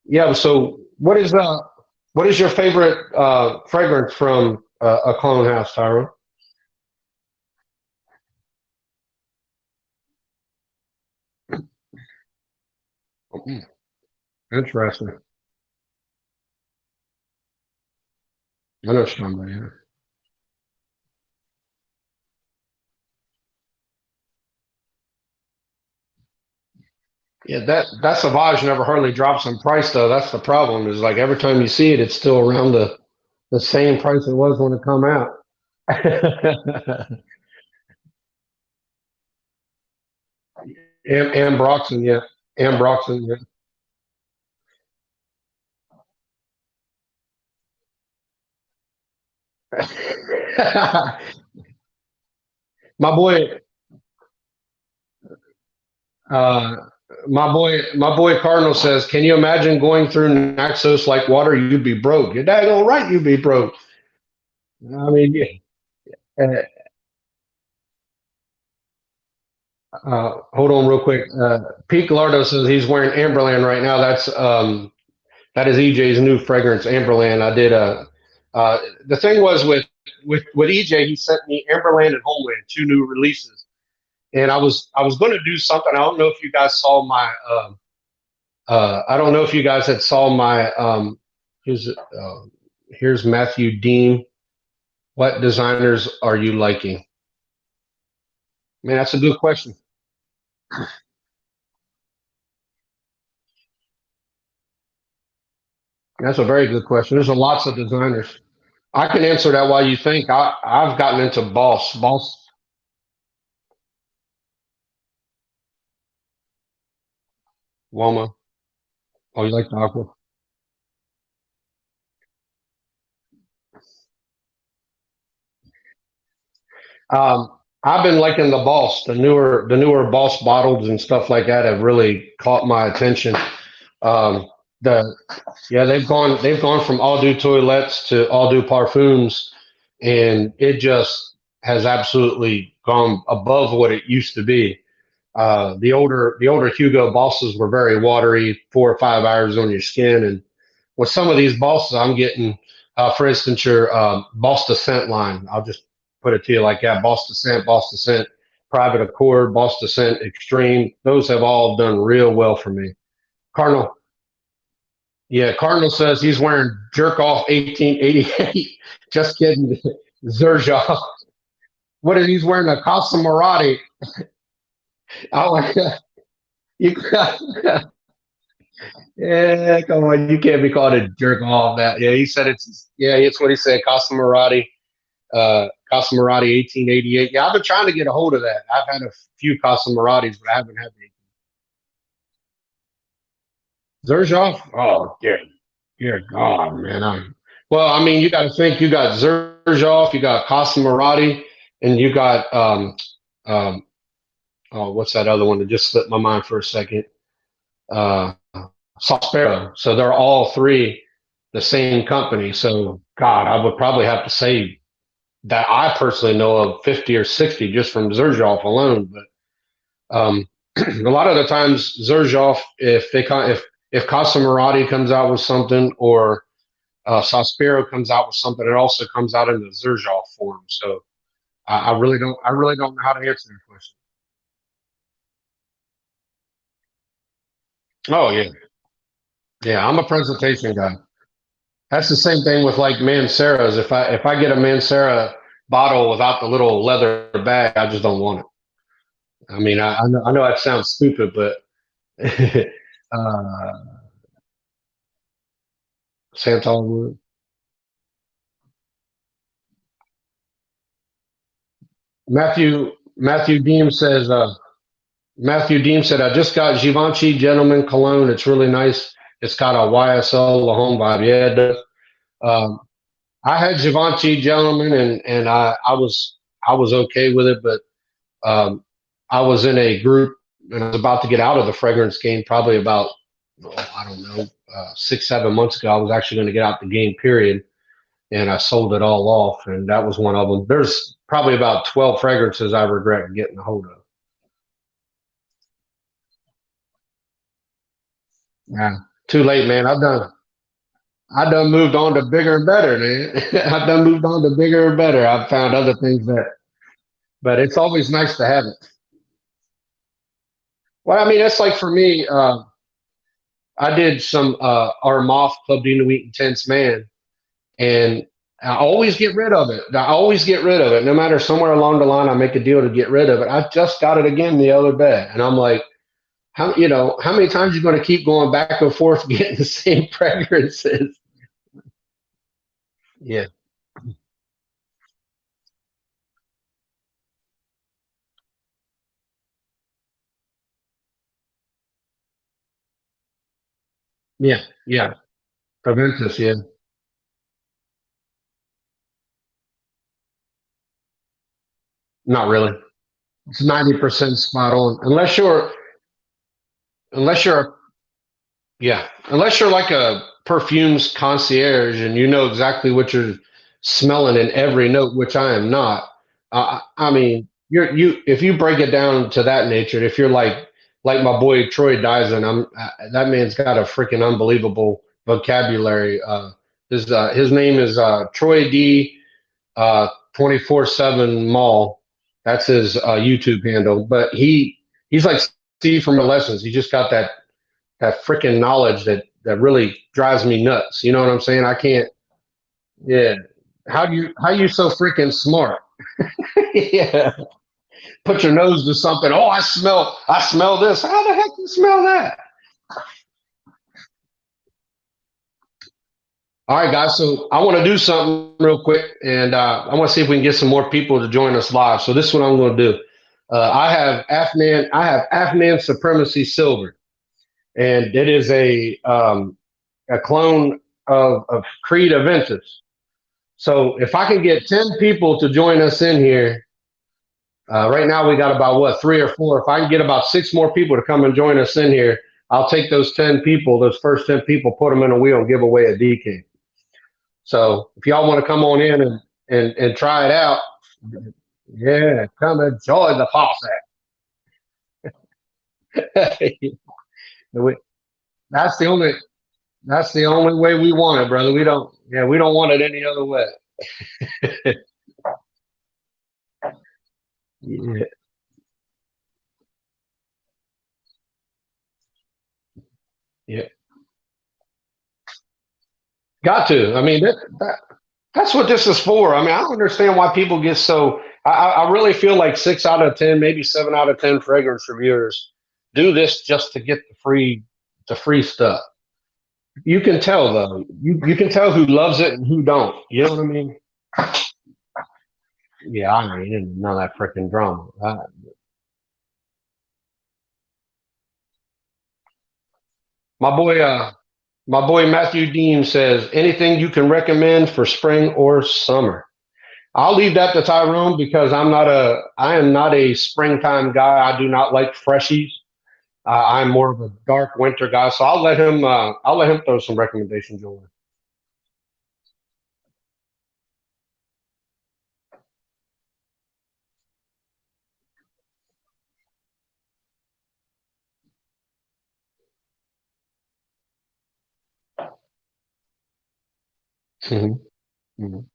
Speaker 1: yeah. So what is your favorite fragrance from a clone house, Tyrone? Mm, interesting. I know somebody. Yeah, yeah. That Sauvage never hardly drops in price though. That's the problem. Is like every time you see it, it's still around the same price it was when it come out. Ambroxan, yeah. Ambroxan, yeah. My boy, uh, my boy Cardinal says, "Can you imagine going through Naxos like water? You'd be broke. You're daggone right, you'd be broke." I mean, yeah. Hold on real quick. Pete Gallardo says he's wearing Amberland right now. That is EJ's new fragrance, Amberland. I did the thing was with EJ, he sent me Amberland and Homeland, two new releases, and I was going to do something. I don't know if you guys saw my I don't know if you guys had saw my here's Matthew Dean. What designers are you liking? Man, that's a good question. That's a very good question. There's a lots of designers. I can answer that while you think. I've gotten into Boss, Woma. Oh, you like the aqua? I've been liking the Boss. The newer Boss bottles and stuff like that have really caught my attention. Um, the Yeah, they've gone from all do toilettes to all do parfums, and it just has absolutely gone above what it used to be. The older Hugo bosses were very watery, 4 or 5 hours on your skin, and with some of these bosses, I'm getting, for instance, your Boss Descent line. I'll just put it to you like that: Boss Descent, Private Accord, Boss Descent Extreme. Those have all done real well for me. Cardinal, yeah, Cardinal says he's wearing Jerk Off 1888. Just kidding, Zerjoff. What is he's wearing a Casa Marati? I like you. Yeah, come on, you can't be called a jerk off that. Yeah, he said it's yeah, it's what he said. Casa Marati 1888. Yeah, I've been trying to get a hold of that. I've had a few Casa Maratis, but I haven't had the Zerzhov. Oh, dear God, man. Well, I mean, you got to think you got Zerzhov, you got Casa Marati, and you got oh, what's that other one that just slipped my mind for a second? Uh, Sospero. So they're all three the same company. So God, I would probably have to say that I personally know of 50 or 60 just from Zerzhov alone. But a lot of the times Zerzhov, if Casa Marati comes out with something or Sospero comes out with something, it also comes out in the Zerzhov form. So I really don't know how to answer that question. Oh yeah, yeah. I'm a presentation guy. That's the same thing with like Mancera's. If I get a Mancera bottle without the little leather bag, I just don't want it. I mean, I know that sounds stupid, but uh, Santal wood. Matthew Deem says Matthew Deem said I just got Givenchy Gentleman Cologne. It's really nice. It's got a YSL La Home vibe. Yeah, it does. Um, I had Givenchy Gentleman, and I was okay with it, but um, I was in a group and I was about to get out of the fragrance game probably about, oh, I don't know, 6, 7 months ago. I was actually going to get out the game, period. And I sold it all off. And that was one of them. There's probably about 12 fragrances I regret getting a hold of. Yeah. Too late, man. I done moved on to bigger and better, man. I done moved on to bigger and better. I've found other things but it's always nice to have it. Well, I mean, that's like for me, I did some Armaf Club de Nuit Intense Man, and I always get rid of it. I always get rid of it. No matter somewhere along the line, I make a deal to get rid of it. I just got it again the other day, and I'm like, how many times are you going to keep going back and forth getting the same fragrances? Yeah, yeah, yeah. Preventus, yeah. Not really. It's 90% spot on, unless you're yeah, unless you're like a perfumes concierge and you know exactly what you're smelling in every note, which I am not. I mean, if you break it down to that nature, if you're like my boy Troy Dyson, that man's got a freaking unbelievable vocabulary. His name is Troy D 24/7 Mall. That's his YouTube handle. But he's like Steve from the lessons. He just got that freaking knowledge that really drives me nuts. You know what I'm saying? I can't. Yeah. How you so freaking smart? Yeah. Put your nose to something. Oh, I smell this. How the heck you smell that? All right, guys. So I want to do something real quick, and I want to see if we can get some more people to join us live. So this is what I'm going to do. I have Afnan Supremacy Silver, and it is a clone of Creed Aventus. So if I can get 10 people to join us in here, right now we got about what, 3 or 4. If I can get about 6 more people to come and join us in here, I'll take those 10 people, those first 10 people, put them in a wheel and give away a DK. So if y'all want to come on in and try it out, Yeah, come enjoy the faucet. We- that's the only that's the only way we want it, brother. We don't want it any other way. Yeah, yeah. Got to. I mean, that's what this is for. I mean, I don't understand why people get so. I really feel like 6 out of 10, maybe 7 out of 10 fragrance reviewers do this just to get the free stuff. You can tell though. You can tell who loves it and who don't. You know what I mean? Yeah, I mean, none of that freaking drama. My boy, my boy Matthew Dean says anything you can recommend for spring or summer. I'll leave that to Tyrone because I am not a springtime guy. I do not like freshies. I'm more of a dark winter guy, so I'll let him throw some recommendations your way. Mhm, mhm.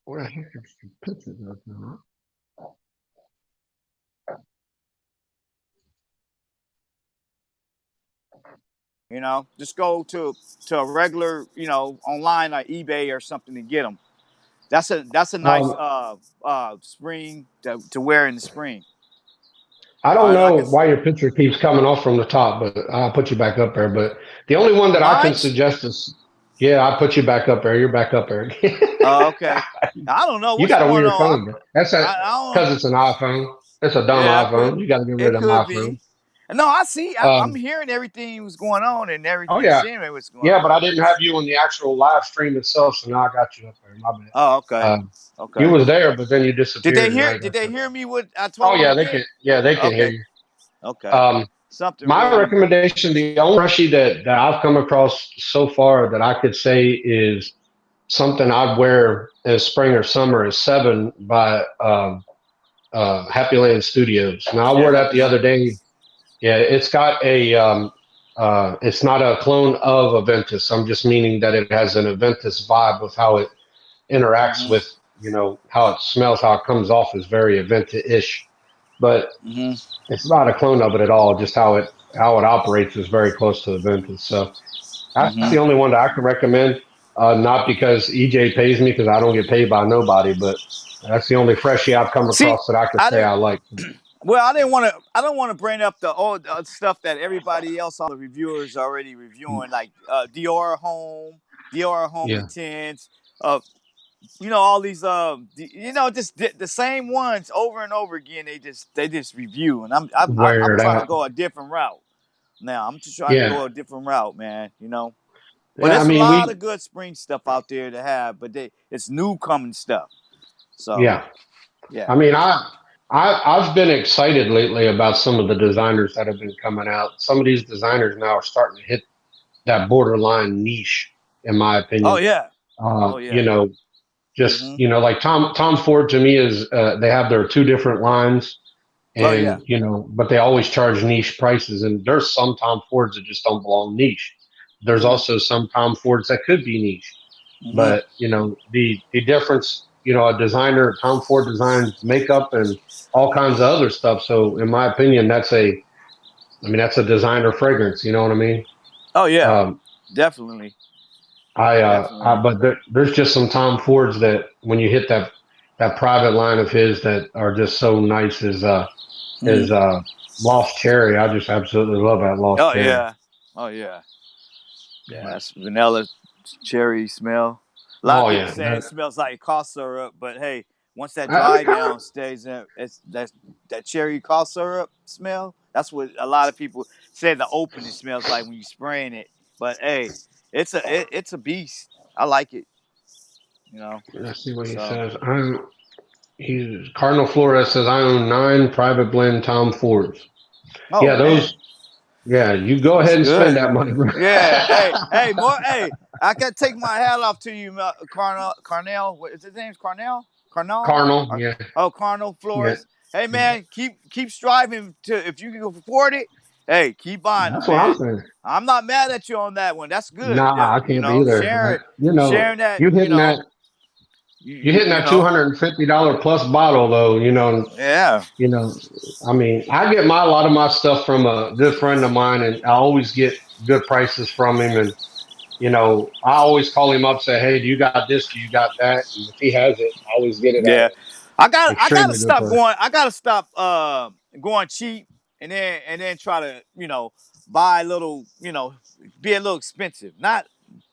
Speaker 1: Where the heck is the pictures of that?
Speaker 2: You know, just go to a regular, you know, online like eBay or something to get them. That's a nice
Speaker 1: Um,
Speaker 2: spring to wear in the spring.
Speaker 1: I don't
Speaker 2: Like
Speaker 1: know
Speaker 2: I
Speaker 1: why your picture keeps coming off from the top, but I'll put you back up there. But the only one that I can
Speaker 2: mine's.
Speaker 1: suggest is, yeah, I put you back up there. You're back up there.
Speaker 2: Okay. I don't know
Speaker 1: You
Speaker 2: what's
Speaker 1: got a
Speaker 2: going
Speaker 1: weird
Speaker 2: on.
Speaker 1: phone, bro. That's
Speaker 2: I don't.
Speaker 1: because it's an iPhone. It's a dumb
Speaker 2: Yeah, it could.
Speaker 1: iPhone. You got to get rid
Speaker 2: It
Speaker 1: of them
Speaker 2: could
Speaker 1: iPhones.
Speaker 2: be. No, I see. I'm
Speaker 1: Um,
Speaker 2: hearing everything was going on and
Speaker 1: oh
Speaker 2: everything,
Speaker 1: yeah,
Speaker 2: seeing what's going
Speaker 1: yeah, but
Speaker 2: on.
Speaker 1: I didn't have you on the actual live stream itself, so now I got you up there. My bad.
Speaker 2: Oh, okay.
Speaker 1: You
Speaker 2: Okay.
Speaker 1: was there, but then you
Speaker 2: Did they
Speaker 1: disappeared, and
Speaker 2: hear?
Speaker 1: I
Speaker 2: Did
Speaker 1: got
Speaker 2: they
Speaker 1: you up
Speaker 2: hear
Speaker 1: there.
Speaker 2: me? What I
Speaker 1: Oh
Speaker 2: told them
Speaker 1: yeah,
Speaker 2: to
Speaker 1: they
Speaker 2: get?
Speaker 1: can. Yeah, they can hear
Speaker 2: Okay.
Speaker 1: you.
Speaker 2: Okay.
Speaker 1: Um,
Speaker 2: Something
Speaker 1: my
Speaker 2: really.
Speaker 1: recommendation, the only brushy that I've come across so far that I could say is something I'd wear in spring or summer is Seven by Happy Land Studios. Now I
Speaker 2: Yeah,
Speaker 1: wore that
Speaker 2: happy
Speaker 1: the other
Speaker 2: land.
Speaker 1: day. Yeah, it's got it's not a clone of Aventus. I'm just meaning that it has an Aventus vibe with how it interacts
Speaker 2: Mhm.
Speaker 1: with, how it smells, how it comes off is very Aventa-ish, but
Speaker 2: Mhm.
Speaker 1: it's not a clone of it at all. Just how it operates is very close to Aventus. So that's the
Speaker 2: Mhm.
Speaker 1: only one that I can recommend. Not because EJ pays me, because I don't get paid by nobody, but that's the only freshie I've come
Speaker 2: See,
Speaker 1: across that I could
Speaker 2: I
Speaker 1: say
Speaker 2: didn't.
Speaker 1: I like.
Speaker 2: Well, I didn't want to. I don't want to bring up the old stuff that everybody else, all the reviewers, already reviewing, like Dior Home
Speaker 1: Yeah,
Speaker 2: Intense. Uh, you know all these. You know, just the same ones over and over again. They just review, and I'm
Speaker 1: wear
Speaker 2: trying to
Speaker 1: that.
Speaker 2: go a different route. Now I'm just trying to
Speaker 1: Yeah,
Speaker 2: go a different route, man. You know, but
Speaker 1: yeah. I
Speaker 2: there's a
Speaker 1: mean,
Speaker 2: lot of good spring stuff out there to have, but it's new coming stuff. So
Speaker 1: yeah.
Speaker 2: yeah.
Speaker 1: I mean, I've been excited lately about some of the designers that have been coming out. Some of these designers now are starting to hit that borderline niche, in my
Speaker 2: Oh
Speaker 1: opinion.
Speaker 2: yeah. Oh
Speaker 1: You
Speaker 2: yeah.
Speaker 1: know, just
Speaker 2: Mhm.
Speaker 1: like Tom Ford to me is they have their two different lines,
Speaker 2: Oh yeah.
Speaker 1: and but they always charge niche prices. And there's some Tom Fords that just don't belong niche. There's
Speaker 2: Mhm.
Speaker 1: also some Tom Fords that could be niche.
Speaker 2: Mhm.
Speaker 1: But the difference, a designer, Tom Ford designs makeup and all kinds of other stuff. So in my opinion, that's a designer fragrance. You know what I mean?
Speaker 2: Oh yeah.
Speaker 1: Um,
Speaker 2: Definitely.
Speaker 1: I
Speaker 2: Definitely.
Speaker 1: but there's just some Tom Fords that when you hit that private line of his that are just so nice as
Speaker 2: Mhm.
Speaker 1: Lost Cherry. I just absolutely love that Lost
Speaker 2: Oh
Speaker 1: Cherry.
Speaker 2: yeah. Oh yeah. Yeah.
Speaker 1: But
Speaker 2: That's vanilla cherry smell. A lot of
Speaker 1: oh
Speaker 2: people
Speaker 1: yeah,
Speaker 2: saying it smells like cough syrup, but hey, once that
Speaker 1: I mean,
Speaker 2: dry down stays in, it's that cherry cough syrup smell. That's what a lot of people say the opening smells like when you spraying it. But hey, it's a beast. I like it. You know.
Speaker 1: Let's see what he
Speaker 2: So
Speaker 1: says. He's Cardinal Flores says I own 9 private blend Tom Fords.
Speaker 2: oh
Speaker 1: Yeah,
Speaker 2: man,
Speaker 1: those. Yeah, you go
Speaker 2: that's
Speaker 1: ahead and spend
Speaker 2: good.
Speaker 1: that money, bro.
Speaker 2: Yeah. Hey, more. Hey, I can take my hat off to you, Carnell. What is his name? Carnell. Carnell.
Speaker 1: Carnal. Yeah,
Speaker 2: Oh, Carnell
Speaker 1: yeah.
Speaker 2: Flores. Hey
Speaker 1: Yeah.
Speaker 2: man, keep striving to if you can afford it. Hey, keep buying them,
Speaker 1: That's what I'm
Speaker 2: man.
Speaker 1: saying.
Speaker 2: I'm not mad at you on that one. That's good.
Speaker 1: Nah, I
Speaker 2: You
Speaker 1: can't be
Speaker 2: know,
Speaker 1: either.
Speaker 2: sharing that.
Speaker 1: You
Speaker 2: You
Speaker 1: hitting
Speaker 2: know,
Speaker 1: that. You're hitting
Speaker 2: you
Speaker 1: that
Speaker 2: know.
Speaker 1: $250 plus bottle though.
Speaker 2: Yeah.
Speaker 1: You know. I mean, I get a lot of my stuff from a good friend of mine, and I always get good prices from him. And I always call him up, say, "Hey, do you got this? Do you got that?" And if he has it, I always get it at
Speaker 2: Yeah.
Speaker 1: an
Speaker 2: I gotta
Speaker 1: extremely good
Speaker 2: stop
Speaker 1: price.
Speaker 2: going. I gotta stop going cheap and then try to buy a little be a little expensive. Not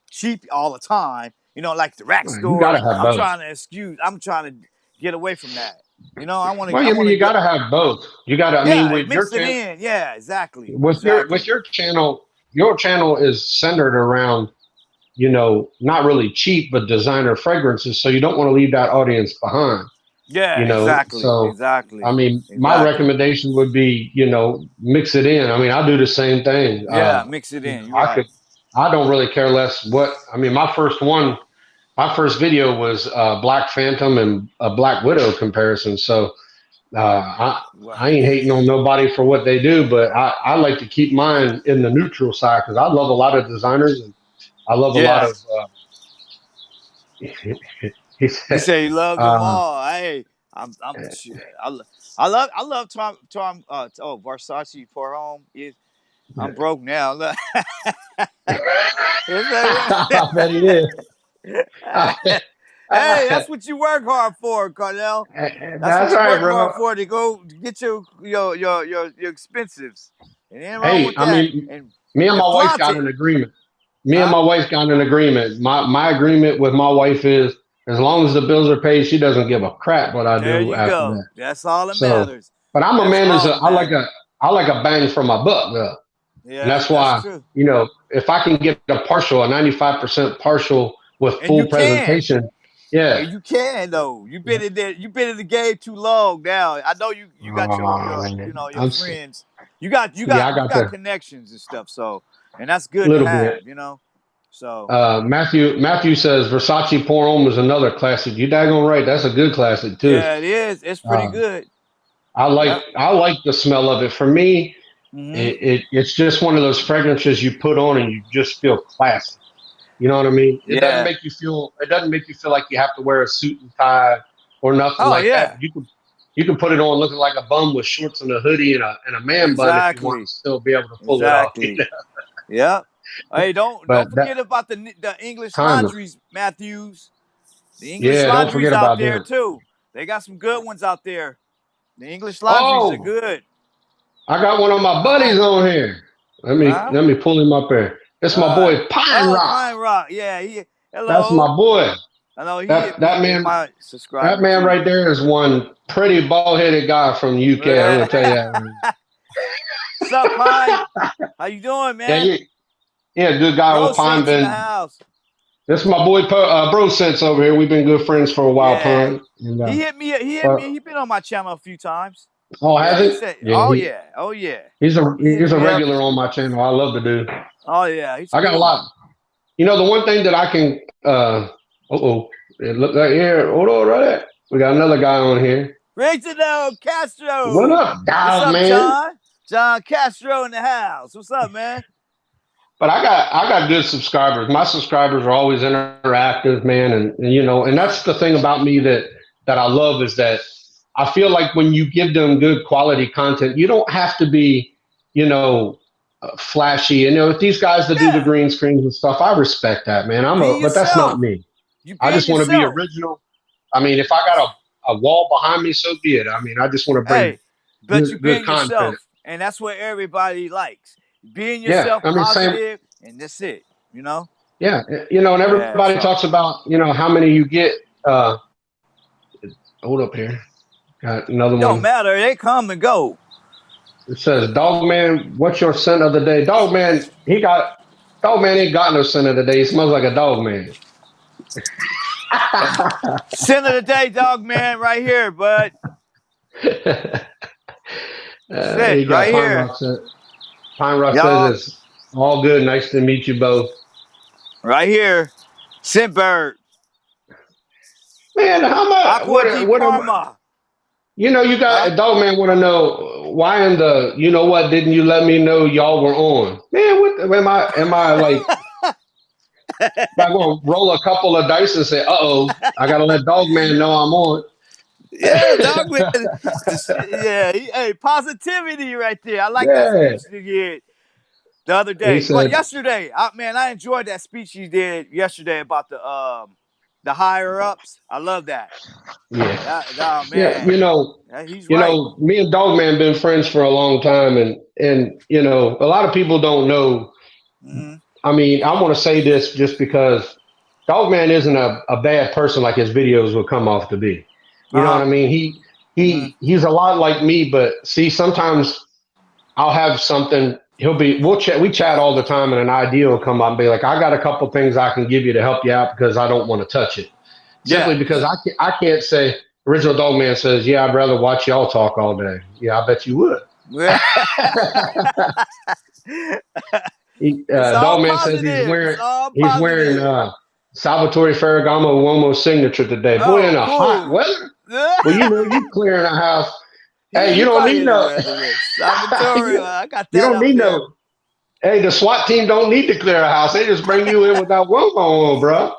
Speaker 2: cheap all the time. Like the rack
Speaker 1: Well, you got
Speaker 2: stores.
Speaker 1: to have both.
Speaker 2: I'm trying to get away from that.
Speaker 1: Well,
Speaker 2: I
Speaker 1: I mean,
Speaker 2: want to
Speaker 1: you got
Speaker 2: get
Speaker 1: to have both. You got to. I mean,
Speaker 2: yeah,
Speaker 1: with your
Speaker 2: mix it
Speaker 1: channel,
Speaker 2: in. Yeah, exactly.
Speaker 1: with
Speaker 2: Exactly.
Speaker 1: your channel, your channel is centered around not really cheap, but designer fragrances. So you don't want to leave that audience behind.
Speaker 2: Yeah, exactly.
Speaker 1: So I
Speaker 2: Exactly.
Speaker 1: mean, my
Speaker 2: Exactly.
Speaker 1: recommendation would be, mix it in. I mean, I do the same thing.
Speaker 2: Yeah, mix it in. You're right.
Speaker 1: I don't really care less what. I mean, my first video was Black Phantom and a Black Widow comparison. So I ain't hating on nobody for what they do, but I like to keep mine in the neutral side because I love a lot of designers and I love a lot
Speaker 2: Yeah.
Speaker 1: of. He
Speaker 2: He
Speaker 1: said,
Speaker 2: said he loves them
Speaker 1: uh,
Speaker 2: all. Hey, I'm shit. I love Tom Versace for home. I'm broke now. Look.
Speaker 1: I bet he did.
Speaker 2: Hey, that's what you work hard for, Cardell. That's what
Speaker 1: That's
Speaker 2: you
Speaker 1: right,
Speaker 2: work hard
Speaker 1: bro.
Speaker 2: for to go get your expensives. And ain't wrong
Speaker 1: Hey,
Speaker 2: with
Speaker 1: I
Speaker 2: that.
Speaker 1: mean,
Speaker 2: And
Speaker 1: me and my wife
Speaker 2: flaunt
Speaker 1: got
Speaker 2: it,
Speaker 1: an agreement. Me and
Speaker 2: huh?
Speaker 1: my wife got an agreement. My agreement with my wife is as long as the bills are paid, she doesn't give a crap what I
Speaker 2: There
Speaker 1: do
Speaker 2: you
Speaker 1: after
Speaker 2: go.
Speaker 1: that.
Speaker 2: That's all that
Speaker 1: So,
Speaker 2: matters.
Speaker 1: but I'm a
Speaker 2: That's
Speaker 1: man
Speaker 2: all that matters.
Speaker 1: I like a bang for my buck though. And
Speaker 2: Yeah,
Speaker 1: that's
Speaker 2: that's
Speaker 1: why,
Speaker 2: true.
Speaker 1: if I can get a 95% partial with
Speaker 2: And
Speaker 1: full
Speaker 2: you can.
Speaker 1: presentation, yeah.
Speaker 2: And you can though. You've been in there. You've been in the game too long now. I know you got
Speaker 1: Man,
Speaker 2: your friends. You got
Speaker 1: yeah, I
Speaker 2: you
Speaker 1: got
Speaker 2: got
Speaker 1: the
Speaker 2: connections and stuff. So, and that's good to
Speaker 1: little bit.
Speaker 2: have. So
Speaker 1: Matthew says Versace Pour Homme is another classic. You daggone right. That's a good classic too.
Speaker 2: yeah, it is. It's pretty
Speaker 1: Uh,
Speaker 2: good.
Speaker 1: I like
Speaker 2: Yep.
Speaker 1: I like the smell of it. For me,
Speaker 2: Hmm.
Speaker 1: it's just one of those fragrances you put on and you just feel classy. You know what I mean?
Speaker 2: Yeah.
Speaker 1: It doesn't make you feel like you have to wear a suit and tie or nothing
Speaker 2: Oh
Speaker 1: like that.
Speaker 2: yeah.
Speaker 1: You can put it on looking like a bum with shorts and a hoodie and a man bun if you want
Speaker 2: Exactly.
Speaker 1: to still be able to pull it off.
Speaker 2: Exactly. Yep. Hey, don't
Speaker 1: But that
Speaker 2: forget about the English
Speaker 1: timing.
Speaker 2: laundries, Matthews. The English
Speaker 1: Yeah, don't
Speaker 2: laundries
Speaker 1: forget
Speaker 2: out
Speaker 1: about
Speaker 2: there
Speaker 1: them.
Speaker 2: too. They got some good ones out there. The English laundries are
Speaker 1: Oh,
Speaker 2: good.
Speaker 1: I got one of my buddies
Speaker 2: Huh?
Speaker 1: on here.
Speaker 2: Huh?
Speaker 1: Let me pull him up here. It's my boy Pine
Speaker 2: Oh,
Speaker 1: Rock.
Speaker 2: Pine Rock. Yeah,
Speaker 1: That's my
Speaker 2: hello.
Speaker 1: boy.
Speaker 2: I know he
Speaker 1: That
Speaker 2: hit me
Speaker 1: that
Speaker 2: in
Speaker 1: man
Speaker 2: my
Speaker 1: that
Speaker 2: subscriber
Speaker 1: man
Speaker 2: too.
Speaker 1: right there is one pretty bald headed guy from the UK. I'm gonna tell you that.
Speaker 2: What's up, Pine? How you doing,
Speaker 1: Yeah,
Speaker 2: man?
Speaker 1: yeah, good guy
Speaker 2: Bro
Speaker 1: with Pine.
Speaker 2: Sense in the
Speaker 1: Been
Speaker 2: house.
Speaker 1: This is my boy Bro Sense over here. We've been good friends for a while,
Speaker 2: Yeah.
Speaker 1: Pine. And
Speaker 2: He hit me. He hit
Speaker 1: uh,
Speaker 2: me. He been on my channel a few times.
Speaker 1: oh, has
Speaker 2: Yeah, he
Speaker 1: he?
Speaker 2: said,
Speaker 1: Yeah,
Speaker 2: "Oh yeah, oh yeah." He hit
Speaker 1: he's a
Speaker 2: me up.
Speaker 1: regular on my channel. I love the dude.
Speaker 2: Oh yeah, he's
Speaker 1: I got a
Speaker 2: cool.
Speaker 1: lot. The one thing that I can it look like here. Hold on, right there. We got another guy on here.
Speaker 2: Reginald
Speaker 1: What
Speaker 2: Castro.
Speaker 1: up,
Speaker 2: What's
Speaker 1: dog,
Speaker 2: up,
Speaker 1: man?
Speaker 2: John? John Castro in the house. What's up, man?
Speaker 1: But I got good subscribers. My subscribers are always interactive, man, and
Speaker 2: Uh-huh.
Speaker 1: that's the thing about me that I love is that I feel like when you give them good quality content, you don't have to be, flashy. And with these guys that do the
Speaker 2: Yeah.
Speaker 1: green screens and stuff, I respect that, man.
Speaker 2: Be
Speaker 1: But that's not
Speaker 2: yourself.
Speaker 1: me.
Speaker 2: You
Speaker 1: I
Speaker 2: being
Speaker 1: just want to be
Speaker 2: yourself.
Speaker 1: original. I mean, if I got a wall behind me, so be it. I mean, I just want to bring
Speaker 2: Hey, but you
Speaker 1: good
Speaker 2: being
Speaker 1: content.
Speaker 2: yourself. And that's what everybody likes. Being
Speaker 1: Yeah,
Speaker 2: yourself,
Speaker 1: I mean, same.
Speaker 2: positive, and that's it. You know?
Speaker 1: Yeah, and
Speaker 2: Yeah,
Speaker 1: everybody
Speaker 2: so
Speaker 1: talks about how many you get. Hold up here, got another
Speaker 2: it don't
Speaker 1: one.
Speaker 2: matter. They come and go.
Speaker 1: It says, "Dog man, what's your scent of the day?" Dog man ain't got no scent of the day. He smells like a dog man.
Speaker 2: Sin of the day, dog man, right here, bud. Sit
Speaker 1: He got
Speaker 2: right
Speaker 1: Pine
Speaker 2: here.
Speaker 1: Rock said. Pine Rock says
Speaker 2: Y'all,
Speaker 1: it's all good. Nice to meet you both.
Speaker 2: right here. Scent bird.
Speaker 1: Man, how much?
Speaker 2: Aqua di
Speaker 1: What am?
Speaker 2: Parma.
Speaker 1: You got
Speaker 2: Huh?
Speaker 1: a dog man. Want to know why in the? You know what? Didn't you let me know y'all were on? Man, am I? Am I like? Am I going to roll a couple of dice and say, "Uh oh, I got to let dog man know I'm on."
Speaker 2: Yeah, dog man. Yeah, hey, positivity right there. I like that
Speaker 1: Yeah.
Speaker 2: speech you did the other
Speaker 1: He
Speaker 2: day. Well,
Speaker 1: said,
Speaker 2: yesterday, man, I enjoyed that speech you did yesterday about the higher ups. I love that.
Speaker 1: "Yeah,
Speaker 2: Oh
Speaker 1: yeah."
Speaker 2: man, he's right.
Speaker 1: Me and Dogman been friends for a long time, and a lot of people don't know.
Speaker 2: Mm-hmm.
Speaker 1: I mean, I want to say this just because Dogman isn't a bad person like his videos will come off to be. You know what
Speaker 2: Uh
Speaker 1: I mean?
Speaker 2: huh.
Speaker 1: He's a lot like me, but see, sometimes I'll have something. We chat all the time, and an idea will come up and be like, "I got a couple things I can give you to help you out because I don't want to touch it." Simply
Speaker 2: Yeah.
Speaker 1: because I can't say. Original Dogman says, "Yeah, I'd rather watch y'all talk all day." Yeah, I bet you would.
Speaker 2: Yeah. It's all
Speaker 1: Dogman says
Speaker 2: positive. It's all
Speaker 1: he's wearing
Speaker 2: positive.
Speaker 1: Salvatore Ferragamo Uomo signature today. Boy, in
Speaker 2: Oh,
Speaker 1: a hot
Speaker 2: cool.
Speaker 1: weather. Well, you clearing a house. Hey, you
Speaker 2: He
Speaker 1: don't
Speaker 2: probably
Speaker 1: need
Speaker 2: in the
Speaker 1: no.
Speaker 2: weather with Salvatore.
Speaker 1: you,
Speaker 2: I got
Speaker 1: you
Speaker 2: that
Speaker 1: don't
Speaker 2: up
Speaker 1: need
Speaker 2: there.
Speaker 1: no. Hey, the SWAT team don't need to clear a house. They just bring you in without Uomo on, bro.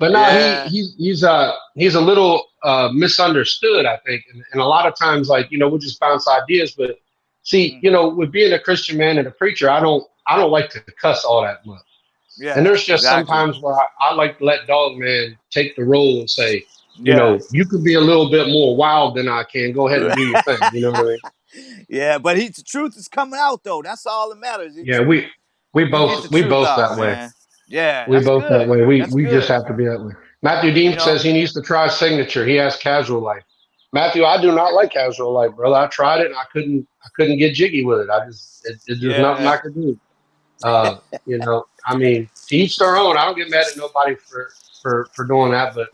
Speaker 1: But no,
Speaker 2: Yeah.
Speaker 1: he's a little misunderstood, I think, and a lot of times, like we'll just bounce ideas. But see,
Speaker 2: Mm,
Speaker 1: with being a Christian man and a preacher, I don't like to cuss all that much. And
Speaker 2: yeah.
Speaker 1: there's just
Speaker 2: Exactly.
Speaker 1: sometimes where I like to let Dog Man take the role and say,
Speaker 2: Yeah.
Speaker 1: you could be a little bit more wild than I can. Go ahead and do your thing. You know what I mean?
Speaker 2: Yeah, but the truth is coming out though. That's all that matters.
Speaker 1: Yeah, we
Speaker 2: You get the truth
Speaker 1: both
Speaker 2: out,
Speaker 1: that way.
Speaker 2: man. Yeah,
Speaker 1: We
Speaker 2: that's
Speaker 1: both that
Speaker 2: good.
Speaker 1: way.
Speaker 2: That's
Speaker 1: We just
Speaker 2: good.
Speaker 1: have to be that way. Matthew
Speaker 2: You
Speaker 1: Dean
Speaker 2: know.
Speaker 1: says he needs to try signature. He has casual life. Matthew, I do not like casual life, brother. I tried it and I couldn't get jiggy with it. It's just nothing
Speaker 2: Yeah.
Speaker 1: I could do. I mean, to each their own. I don't get mad at nobody for doing that, but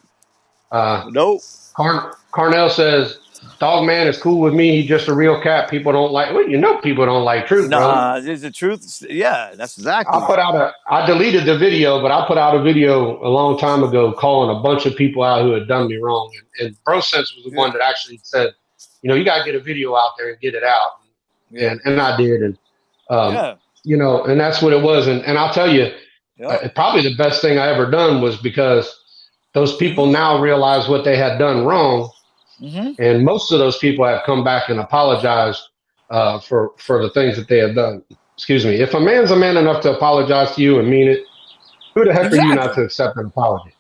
Speaker 2: Nope.
Speaker 1: Carnell says, Dog man is cool with me. He's just a real cat. People don't like. Well, people don't like truth, brother.
Speaker 2: Nah, is the truth. Yeah, that's exactly.
Speaker 1: I deleted the video, but I put out a video a long time ago calling a bunch of people out who had done me wrong. And Bro Sense was the
Speaker 2: Yeah.
Speaker 1: one that actually said, you got to get a video out there and get it out.
Speaker 2: Yeah.
Speaker 1: And I did. And,
Speaker 2: Yeah.
Speaker 1: and that's what it was. And I'll tell you,
Speaker 2: Yep.
Speaker 1: probably the best thing I ever done was because those people
Speaker 2: Mm-hmm.
Speaker 1: now realize what they had done wrong.
Speaker 2: Mm-hmm.
Speaker 1: And most of those people have come back and apologized for the things that they have done. Excuse me. If a man's a man enough to apologize to you and mean it, who the heck are you not
Speaker 2: Exactly.
Speaker 1: to accept an apology?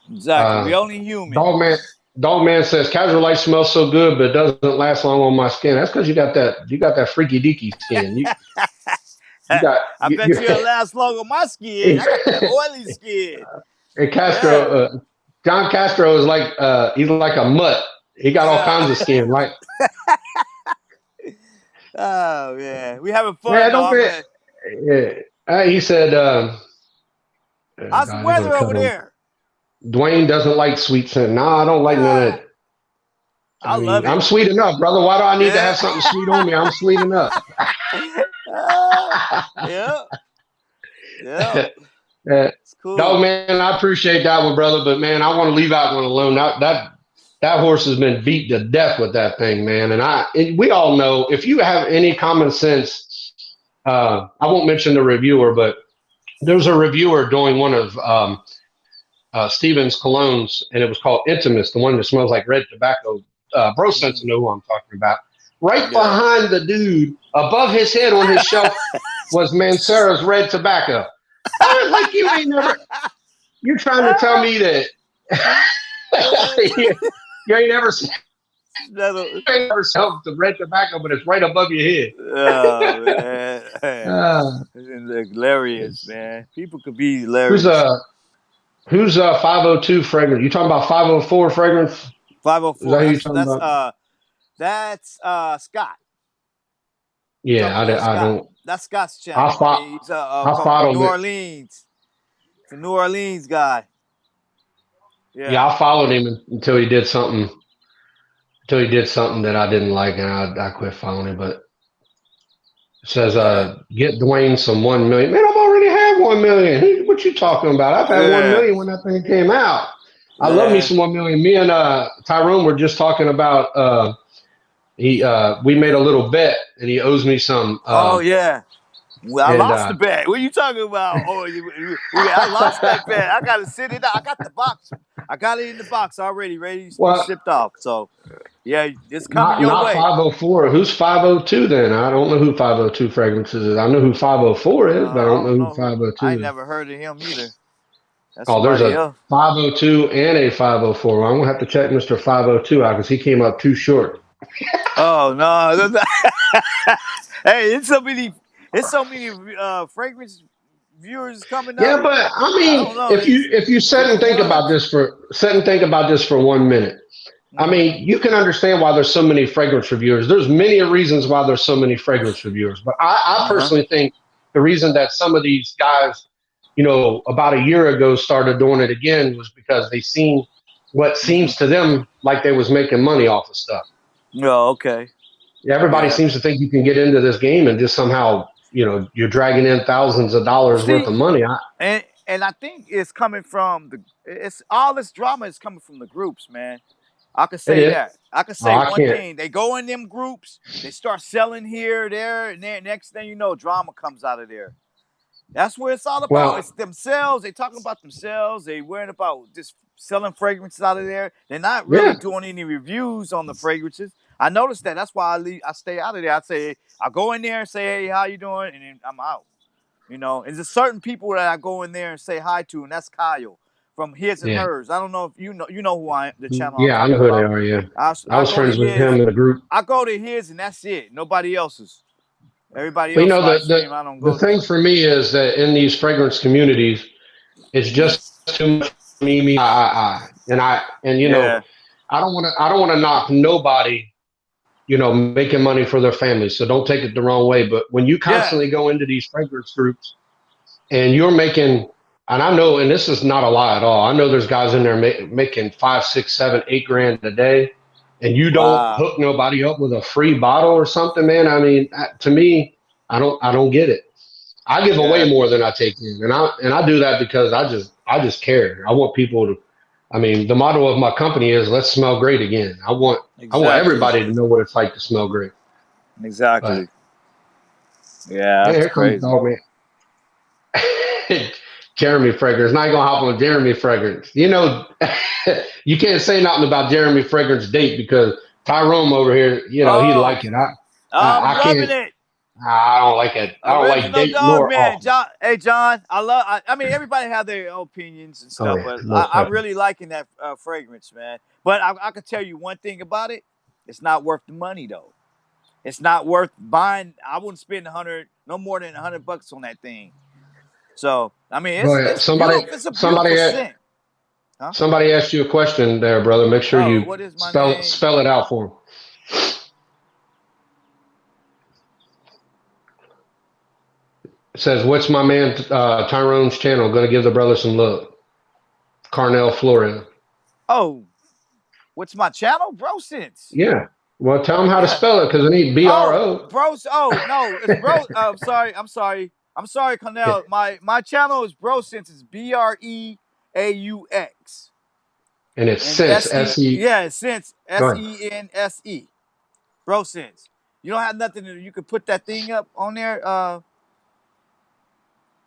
Speaker 2: Exactly.
Speaker 1: Uh,
Speaker 2: We only human.
Speaker 1: Dog man, Dog man says casual light smells so good, but it doesn't last long on my skin. That's because you got that freaky deaky skin. You got
Speaker 2: I bet you it'll last long on my skin. I got that oily skin.
Speaker 1: and
Speaker 2: Yeah.
Speaker 1: John Castro is like he's like a mutt. He got all
Speaker 2: Yeah.
Speaker 1: kinds of skin. Like
Speaker 2: Oh man, we having fun
Speaker 1: man,
Speaker 2: though.
Speaker 1: don't
Speaker 2: I'm
Speaker 1: be.
Speaker 2: glad.
Speaker 1: Yeah. He said,
Speaker 2: How's the
Speaker 1: God, he's gonna
Speaker 2: weather over
Speaker 1: cut him.
Speaker 2: there?
Speaker 1: Dwayne doesn't like sweet scent. No, I don't like none of
Speaker 2: Ah,
Speaker 1: that. I
Speaker 2: I love
Speaker 1: mean,
Speaker 2: it.
Speaker 1: I'm sweet enough, brother. Why do I need to
Speaker 2: Yeah.
Speaker 1: have something sweet on me? I'm sweet enough.
Speaker 2: Yeah. Yeah.
Speaker 1: Uh,
Speaker 2: It's
Speaker 1: Dog
Speaker 2: cool.
Speaker 1: man, I appreciate that one, brother. But man, I want to leave that one alone. That horse has been beat to death with that thing, man. And we all know if you have any common sense, I won't mention the reviewer, but there's a reviewer doing one of Stevens colognes, and it was called Intimus, the one that smells like red tobacco. Bro Sense
Speaker 2: Mm,
Speaker 1: know who I'm talking about. Right
Speaker 2: yeah.
Speaker 1: behind the dude, above his head on his shelf, was Mancera's red tobacco. Like you ain't never. You're trying to tell me that you ain't ever
Speaker 2: Another-
Speaker 1: smelled the red tobacco, but it's right above your head.
Speaker 2: oh man.
Speaker 1: Uh,
Speaker 2: It's hilarious,
Speaker 1: it's,
Speaker 2: man. People could be
Speaker 1: who's
Speaker 2: hilarious.
Speaker 1: uh who's 502 fragrance? You talking about 504 fragrance? Is that
Speaker 2: 504.
Speaker 1: who you
Speaker 2: That's
Speaker 1: talking
Speaker 2: that's
Speaker 1: about?
Speaker 2: uh That's Scott.
Speaker 1: Yeah,
Speaker 2: Talking about
Speaker 1: I
Speaker 2: Scott.
Speaker 1: don't.
Speaker 2: That's Scott's
Speaker 1: I
Speaker 2: channel.
Speaker 1: fought.
Speaker 2: He's
Speaker 1: I
Speaker 2: from
Speaker 1: followed
Speaker 2: New
Speaker 1: it.
Speaker 2: Orleans. He's a New Orleans guy.
Speaker 1: Yeah,
Speaker 2: Yeah.
Speaker 1: I followed him until he did something. Until he did something that I didn't like, and I quit following him. But it says,
Speaker 2: Yeah.
Speaker 1: get Dwayne some 1 million. Man, I've already had 1 million. What you talking about? I've had
Speaker 2: Yeah.
Speaker 1: 1 million when that thing came out. I love me
Speaker 2: Yeah.
Speaker 1: some 1 million. Me and Tyrone were just talking about. We made a little bet, and he owes me some.
Speaker 2: Oh yeah. Well, I
Speaker 1: And
Speaker 2: lost the bet. What are you talking about? Oh, I lost that bet. I gotta sit it out. I got the box. I got it in the box already, ready to be
Speaker 1: well,
Speaker 2: shipped off. So, yeah, it's coming your
Speaker 1: not
Speaker 2: way.
Speaker 1: 504. Who's 502 then? I don't know who 502 fragrances is. I know who 504 is, but I
Speaker 2: I
Speaker 1: don't know
Speaker 2: don't
Speaker 1: who
Speaker 2: know who. I
Speaker 1: 502
Speaker 2: ain't
Speaker 1: is.
Speaker 2: never heard of him either. That's
Speaker 1: Oh, there's
Speaker 2: somebody
Speaker 1: a
Speaker 2: else.
Speaker 1: 502 and a 504. Well, I'm gonna have to check Mr. 502 out because he came up too short.
Speaker 2: Oh no! Hey, it's so many. It's so many fragrance viewers coming up.
Speaker 1: Yeah, but I
Speaker 2: I
Speaker 1: mean,
Speaker 2: don't know.
Speaker 1: if
Speaker 2: There's
Speaker 1: you
Speaker 2: different ones.
Speaker 1: sit and think about this for 1 minute. I
Speaker 2: Hmm.
Speaker 1: mean, you can understand why there's so many fragrance reviewers. There's many reasons why there's so many fragrance reviewers, but I
Speaker 2: Uh-huh.
Speaker 1: personally think the reason that some of these guys, about a year ago started doing it again was because they seen what
Speaker 2: Hmm.
Speaker 1: seems to them like they was making money off of stuff.
Speaker 2: Oh, okay.
Speaker 1: Everybody
Speaker 2: Yeah.
Speaker 1: seems to think you can get into this game and just somehow, you're dragging in thousands of dollars worth
Speaker 2: See,
Speaker 1: of money.
Speaker 2: and I think it's coming from the. It's all this drama is coming from the groups, man. I could
Speaker 1: It
Speaker 2: say
Speaker 1: is.
Speaker 2: that. I could
Speaker 1: Oh,
Speaker 2: say
Speaker 1: I
Speaker 2: one
Speaker 1: can't.
Speaker 2: thing. They go in them groups, they start selling here, there, and then next thing you know, drama comes out of there. That's what it's all about.
Speaker 1: Well,
Speaker 2: It's themselves. They talking about themselves. They worrying about just selling fragrances out of there. They're not really
Speaker 1: yeah.
Speaker 2: doing any reviews on the fragrances. I noticed that. That's why I stay out of there. I say I go in there and say, "Hey, how you doing?" and then I'm out. And there's certain people that I go in there and say hi to, and that's Kyle from His and
Speaker 1: Yeah.
Speaker 2: Hers. I don't know if you know who the channel I'm
Speaker 1: Yeah, I know
Speaker 2: talking
Speaker 1: who they
Speaker 2: about.
Speaker 1: are. Yeah. I
Speaker 2: I
Speaker 1: was
Speaker 2: go to
Speaker 1: friends with him
Speaker 2: his.
Speaker 1: in the group.
Speaker 2: I go to his, and that's it. Nobody else's. Everybody
Speaker 1: But
Speaker 2: else live
Speaker 1: the
Speaker 2: stream. I don't
Speaker 1: the
Speaker 2: go to.
Speaker 1: thing for me is that in these fragrance communities, it's just too much me, I. And
Speaker 2: Yeah.
Speaker 1: I don't want to knock nobody, making money for their families. So don't take it the wrong way. But when you
Speaker 2: Yeah.
Speaker 1: constantly go into these fragrance groups and you're making, and I know, and this is not a lie at all. I know there's guys in there making 5, 6, 7, 8 grand a day, and you don't
Speaker 2: Wow.
Speaker 1: hook nobody up with a free bottle or something, man. I mean, to me, I don't get it. I give
Speaker 2: Yeah.
Speaker 1: away more than I take in, and I do that because I just care. I want people to. I mean, the motto of my company is "Let's smell great again." I want
Speaker 2: Exactly.
Speaker 1: everybody to know what it's like to smell great. But
Speaker 2: Exactly. Yeah,
Speaker 1: man,
Speaker 2: that's
Speaker 1: here comes
Speaker 2: crazy.
Speaker 1: dog man. Jeremy Fragrance. Not gonna hop on Jeremy Fragrance. You can't say nothing about Jeremy Fragrance date because Tyrone over here, he
Speaker 2: Oh,
Speaker 1: like it.
Speaker 2: I'm
Speaker 1: I
Speaker 2: loving
Speaker 1: can't.
Speaker 2: it.
Speaker 1: I don't like it. I don't like
Speaker 2: Original
Speaker 1: date
Speaker 2: dog
Speaker 1: nor
Speaker 2: man,
Speaker 1: offer.
Speaker 2: John. Hey, John, I mean, everybody have their opinions and
Speaker 1: Oh
Speaker 2: stuff,
Speaker 1: yeah,
Speaker 2: but
Speaker 1: most
Speaker 2: I'm
Speaker 1: definitely.
Speaker 2: really liking that fragrance, man. But I can tell you one thing about it: it's not worth the money, though. It's not worth buying. I wouldn't spend no more than $100 on that thing. So I mean,
Speaker 1: Go ahead.
Speaker 2: it's beautiful. It's a beautiful scent, huh?
Speaker 1: Somebody asked you a question there, brother. Make sure
Speaker 2: Oh,
Speaker 1: you
Speaker 2: what is my name?
Speaker 1: spell it out for him. It says, "What's my man Tyrone's channel? Going to give the brother some love." Carnell, Florida.
Speaker 2: Oh, what's my channel, bro? Since
Speaker 1: Yeah. Well, tell him how to
Speaker 2: yeah.
Speaker 1: spell it because it ain't
Speaker 2: Oh,
Speaker 1: BRO.
Speaker 2: bros. Oh no, it's bro. I'm sorry. I'm sorry. I'm sorry, Cornell. My channel is Bro Sense. It's BREAUX
Speaker 1: And it's
Speaker 2: and
Speaker 1: Sense,
Speaker 2: SE.
Speaker 1: SE.
Speaker 2: Yeah, Sense
Speaker 1: Go ahead.
Speaker 2: SENSE. Bro Sense. You don't have nothing. You could put that thing up on there.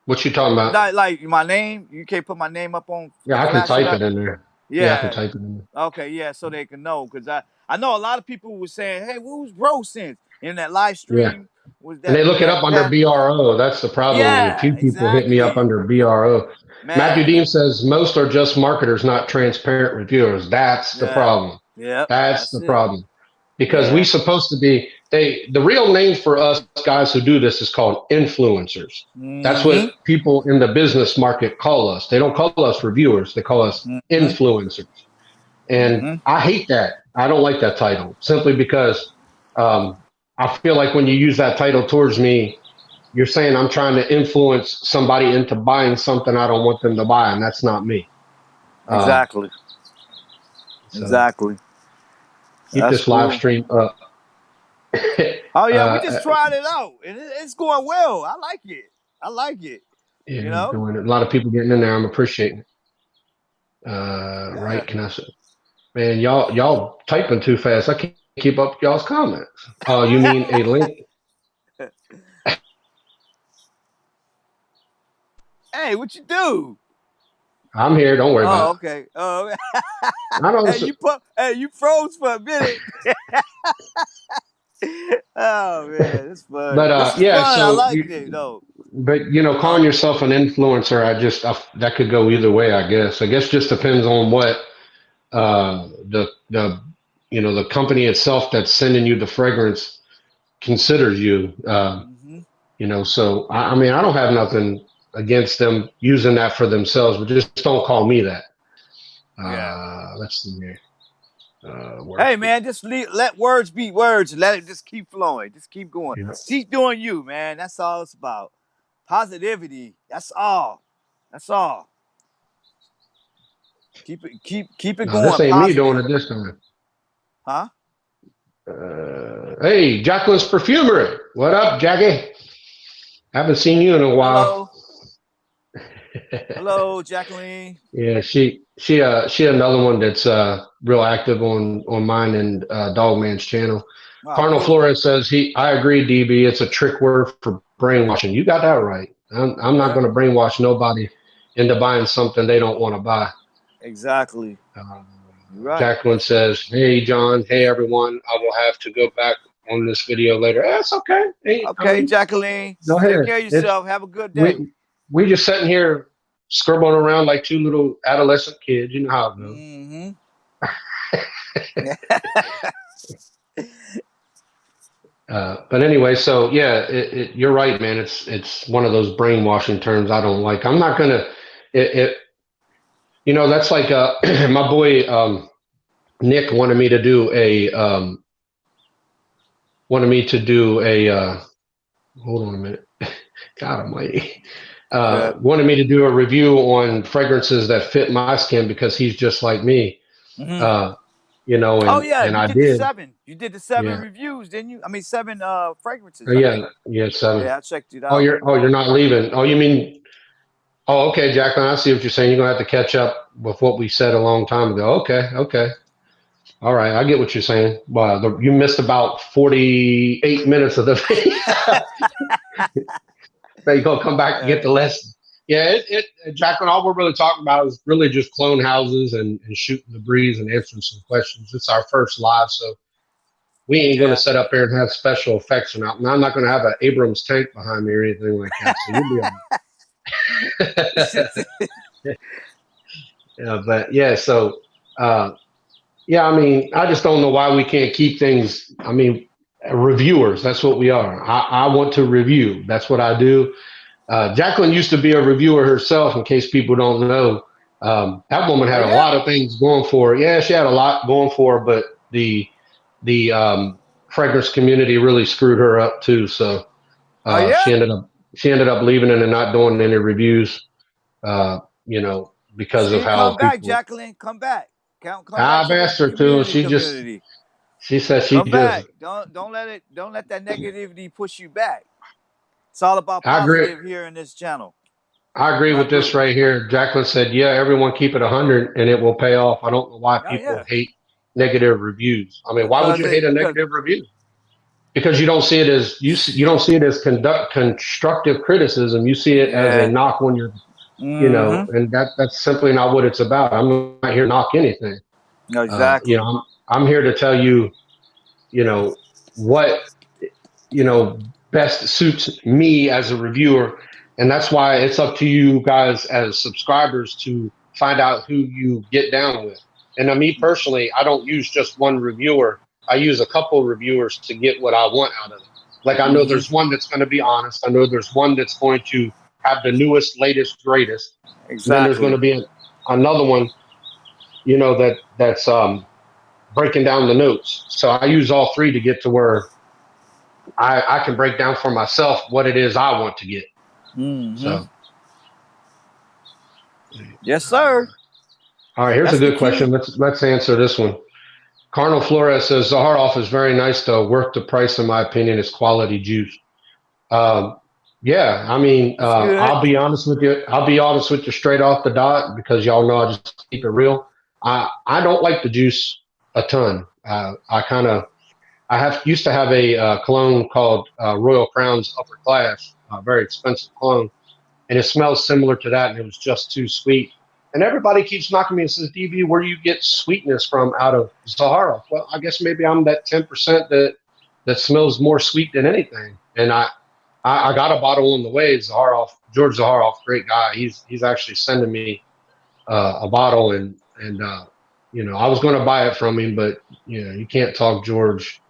Speaker 1: What you talking about?
Speaker 2: Like my name. You can't put my name up on
Speaker 1: Yeah,
Speaker 2: and
Speaker 1: I can
Speaker 2: flash it
Speaker 1: type
Speaker 2: up.
Speaker 1: it in there. Yeah, I can
Speaker 2: Yeah.
Speaker 1: type it in there.
Speaker 2: Okay, yeah, so they can know because I know a lot of people were saying, "Hey, who's Bro Sense?" in that live
Speaker 1: Yeah.
Speaker 2: stream was
Speaker 1: And they
Speaker 2: that
Speaker 1: look it up
Speaker 2: that
Speaker 1: under
Speaker 2: past.
Speaker 1: BRO. That's the problem. A
Speaker 2: Yeah,
Speaker 1: few people hit me up
Speaker 2: exactly,
Speaker 1: under BRO. Matthew
Speaker 2: man.
Speaker 1: Dean says most are just marketers, not transparent reviewers. That's the
Speaker 2: Yeah,
Speaker 1: problem.
Speaker 2: yep,
Speaker 1: That's
Speaker 2: that's
Speaker 1: the
Speaker 2: it.
Speaker 1: problem. Because we
Speaker 2: Yeah.
Speaker 1: supposed to be the real name for us guys who do this is called influencers. That's
Speaker 2: Mm-hmm.
Speaker 1: what people in the business market call us. They don't call us reviewers. They call us
Speaker 2: Mm-hmm.
Speaker 1: influencers. And
Speaker 2: Mm-hmm.
Speaker 1: I hate that. I don't like that title simply because I feel like when you use that title towards me, you're saying I'm trying to influence somebody into buying something I don't want them to buy, and that's not me. Uh,
Speaker 2: Exactly.
Speaker 1: so
Speaker 2: Exactly.
Speaker 1: keep
Speaker 2: That's
Speaker 1: this live
Speaker 2: cool.
Speaker 1: stream up.
Speaker 2: Oh yeah, we
Speaker 1: uh,
Speaker 2: just tried it out, and it's going well. I like it. I like it.
Speaker 1: yeah,
Speaker 2: You
Speaker 1: he's
Speaker 2: know.
Speaker 1: doing it. A lot of people getting in there. I'm appreciating it.
Speaker 2: Yeah.
Speaker 1: Right? Can I say, man, y'all typing too fast. I can't keep up with y'all's comments. Oh, you mean a link?
Speaker 2: Hey, what you do?
Speaker 1: I'm here. Don't worry
Speaker 2: Oh,
Speaker 1: about
Speaker 2: okay. Oh, okay.
Speaker 1: it. I don't.
Speaker 2: Hey, you froze for a minute. Oh man, it's fun.
Speaker 1: But
Speaker 2: This is
Speaker 1: yeah.
Speaker 2: fun. I
Speaker 1: So,
Speaker 2: like it though.
Speaker 1: but you know, calling
Speaker 2: Oh,
Speaker 1: yourself an influencer, that could go either way. I guess. I guess just depends on what the the company itself that's sending you the fragrance considers you.
Speaker 2: hmm
Speaker 1: So I mean, I don't have nothing against them using that for themselves, but just don't call me that.
Speaker 2: yeah.
Speaker 1: Let's see here.
Speaker 2: Hey
Speaker 1: Work.
Speaker 2: man, let words be words. Let it just keep flowing. Just keep going.
Speaker 1: Yeah.
Speaker 2: Keep doing you, man. That's all it's about. Positivity. That's all. That's all. Keep it
Speaker 1: No, this
Speaker 2: going.
Speaker 1: ain't me doing
Speaker 2: Positive.
Speaker 1: it this time.
Speaker 2: Huh?
Speaker 1: Hey, Jacqueline's Perfumery. What up, Jackie? Haven't seen you in a while.
Speaker 2: Hello. Hello, Jacqueline.
Speaker 1: Yeah, she another one that's real active on mine and Dogman's channel.
Speaker 2: Wow,
Speaker 1: Cardinal
Speaker 2: cool.
Speaker 1: Flores says I agree, DB. It's a trick word for brainwashing. You got that right. I'm not
Speaker 2: Yeah,
Speaker 1: going to brainwash nobody into buying something they don't want to buy.
Speaker 2: exactly.
Speaker 1: Uh,
Speaker 2: You're right.
Speaker 1: Jacqueline says, "Hey John, hey everyone. I will have to go back on this video later. That's okay. Hey, I
Speaker 2: Okay,
Speaker 1: mean,
Speaker 2: Jacqueline.
Speaker 1: go
Speaker 2: Take
Speaker 1: ahead.
Speaker 2: care of
Speaker 1: It's
Speaker 2: yourself. Have a good day.
Speaker 1: we just sitting here scribbling around like two little adolescent kids. You know how it goes.
Speaker 2: Mm-hmm.
Speaker 1: But anyway, so yeah, you're right, man. It's one of those brainwashing terms I don't like. I'm not gonna. It that's like my boy Nick wanted me to do a hold on a minute. God Almighty.
Speaker 2: Yeah.
Speaker 1: Wanted me to do a review on fragrances that fit my skin because he's just like me.
Speaker 2: Mm-hmm.
Speaker 1: Uh,
Speaker 2: Oh yeah,
Speaker 1: and
Speaker 2: you
Speaker 1: I
Speaker 2: did the
Speaker 1: did.
Speaker 2: seven. You did the seven
Speaker 1: Yeah.
Speaker 2: reviews, didn't you? I mean, seven fragrances. I think.
Speaker 1: Yeah. Yeah. 7.
Speaker 2: Yeah, I checked it
Speaker 1: Oh,
Speaker 2: out.
Speaker 1: you're not leaving. Oh, you mean? Oh, okay, Jacqueline. I see what you're saying. You're gonna have to catch up with what we said a long time ago. Okay. Okay. All right. I get what you're saying. Wow. You missed about 48 minutes of the video. So you're gonna come back and get
Speaker 2: Uh,
Speaker 1: the lesson. Yeah, Jacqueline, all we're really talking about is really just clone houses and shooting the breeze and answering some questions. It's our first live, so we ain't gonna
Speaker 2: yeah.
Speaker 1: set up here and have special effects or not. And I'm not gonna have an Abrams tank behind me or anything like that. So you'll be all right. Yeah, but yeah, so yeah, I mean, I just don't know why we can't keep things. I mean, reviewers, that's what we are. I want to review. That's what I do. Jacqueline used to be a reviewer herself, in case people don't know. That woman
Speaker 2: Oh
Speaker 1: had a
Speaker 2: yeah.
Speaker 1: lot of things going for her. Yeah, she had a lot going for her, but the fragrance community really screwed her up too. So
Speaker 2: Oh yeah.
Speaker 1: she ended up leaving it and not doing any reviews. Because of
Speaker 2: See,
Speaker 1: how
Speaker 2: come back,
Speaker 1: people.
Speaker 2: Jacqueline. Come back. Come back
Speaker 1: I've
Speaker 2: to the
Speaker 1: asked her to, and
Speaker 2: community.
Speaker 1: she said she
Speaker 2: Come
Speaker 1: just.
Speaker 2: back. Don't let that negativity push you back. It's all about
Speaker 1: I agree.
Speaker 2: positive here in this channel.
Speaker 1: I agree
Speaker 2: I
Speaker 1: with this
Speaker 2: agree.
Speaker 1: right here. Jacqueline said, "Yeah, everyone keep it 100, and it will pay off." I don't know why
Speaker 2: Oh
Speaker 1: people
Speaker 2: yeah.
Speaker 1: hate negative reviews. I mean, why would
Speaker 2: Because
Speaker 1: you hate
Speaker 2: it
Speaker 1: a
Speaker 2: because
Speaker 1: negative review? Because you don't see it as you don't see it as constructive criticism. You see it as a
Speaker 2: yeah.
Speaker 1: knock on your,
Speaker 2: Mm-hmm.
Speaker 1: and that's simply not what it's about. I'm not here to knock anything. Uh, you know,
Speaker 2: Exactly.
Speaker 1: I'm I'm here to tell you, what best suits me as a reviewer, and that's why it's up to you guys as subscribers to find out who you get down with. And me personally, I don't use just one reviewer. I use a couple reviewers to get what I want out of it. Like, I know
Speaker 2: Mm-hmm.
Speaker 1: there's one that's going to be honest. I know there's one that's going to have the newest, latest, greatest. And then there's going
Speaker 2: Exactly.
Speaker 1: to be another one, that's breaking down the notes. So I use all three to get to where I can break down for myself what it is I want to get.
Speaker 2: Mm-hmm.
Speaker 1: So,
Speaker 2: Yes, sir.
Speaker 1: all right, here's a
Speaker 2: That's the
Speaker 1: good
Speaker 2: key.
Speaker 1: question. Let's answer this one. Cardinal Flores says Zaharoff is very nice though, worth the price in my opinion. It's quality juice. Um, yeah, I mean,
Speaker 2: It's good.
Speaker 1: I'll be honest with you. I'll be honest with you straight off the dot because y'all know I just keep it real. I don't like the juice a ton. I have used to have a cologne called Royal Crown's Upper Class, a very expensive cologne, and it smells similar to that, and it was just too sweet. And everybody keeps knocking me and says, "DB, where do you get sweetness from out of Zaharoff?" Well, I guess maybe I'm that 10% that smells more sweet than anything. And I got a bottle on the way. Zaharoff, George Zaharoff, great guy. He's actually sending me a bottle, and I was going to buy it from him, but you can't talk George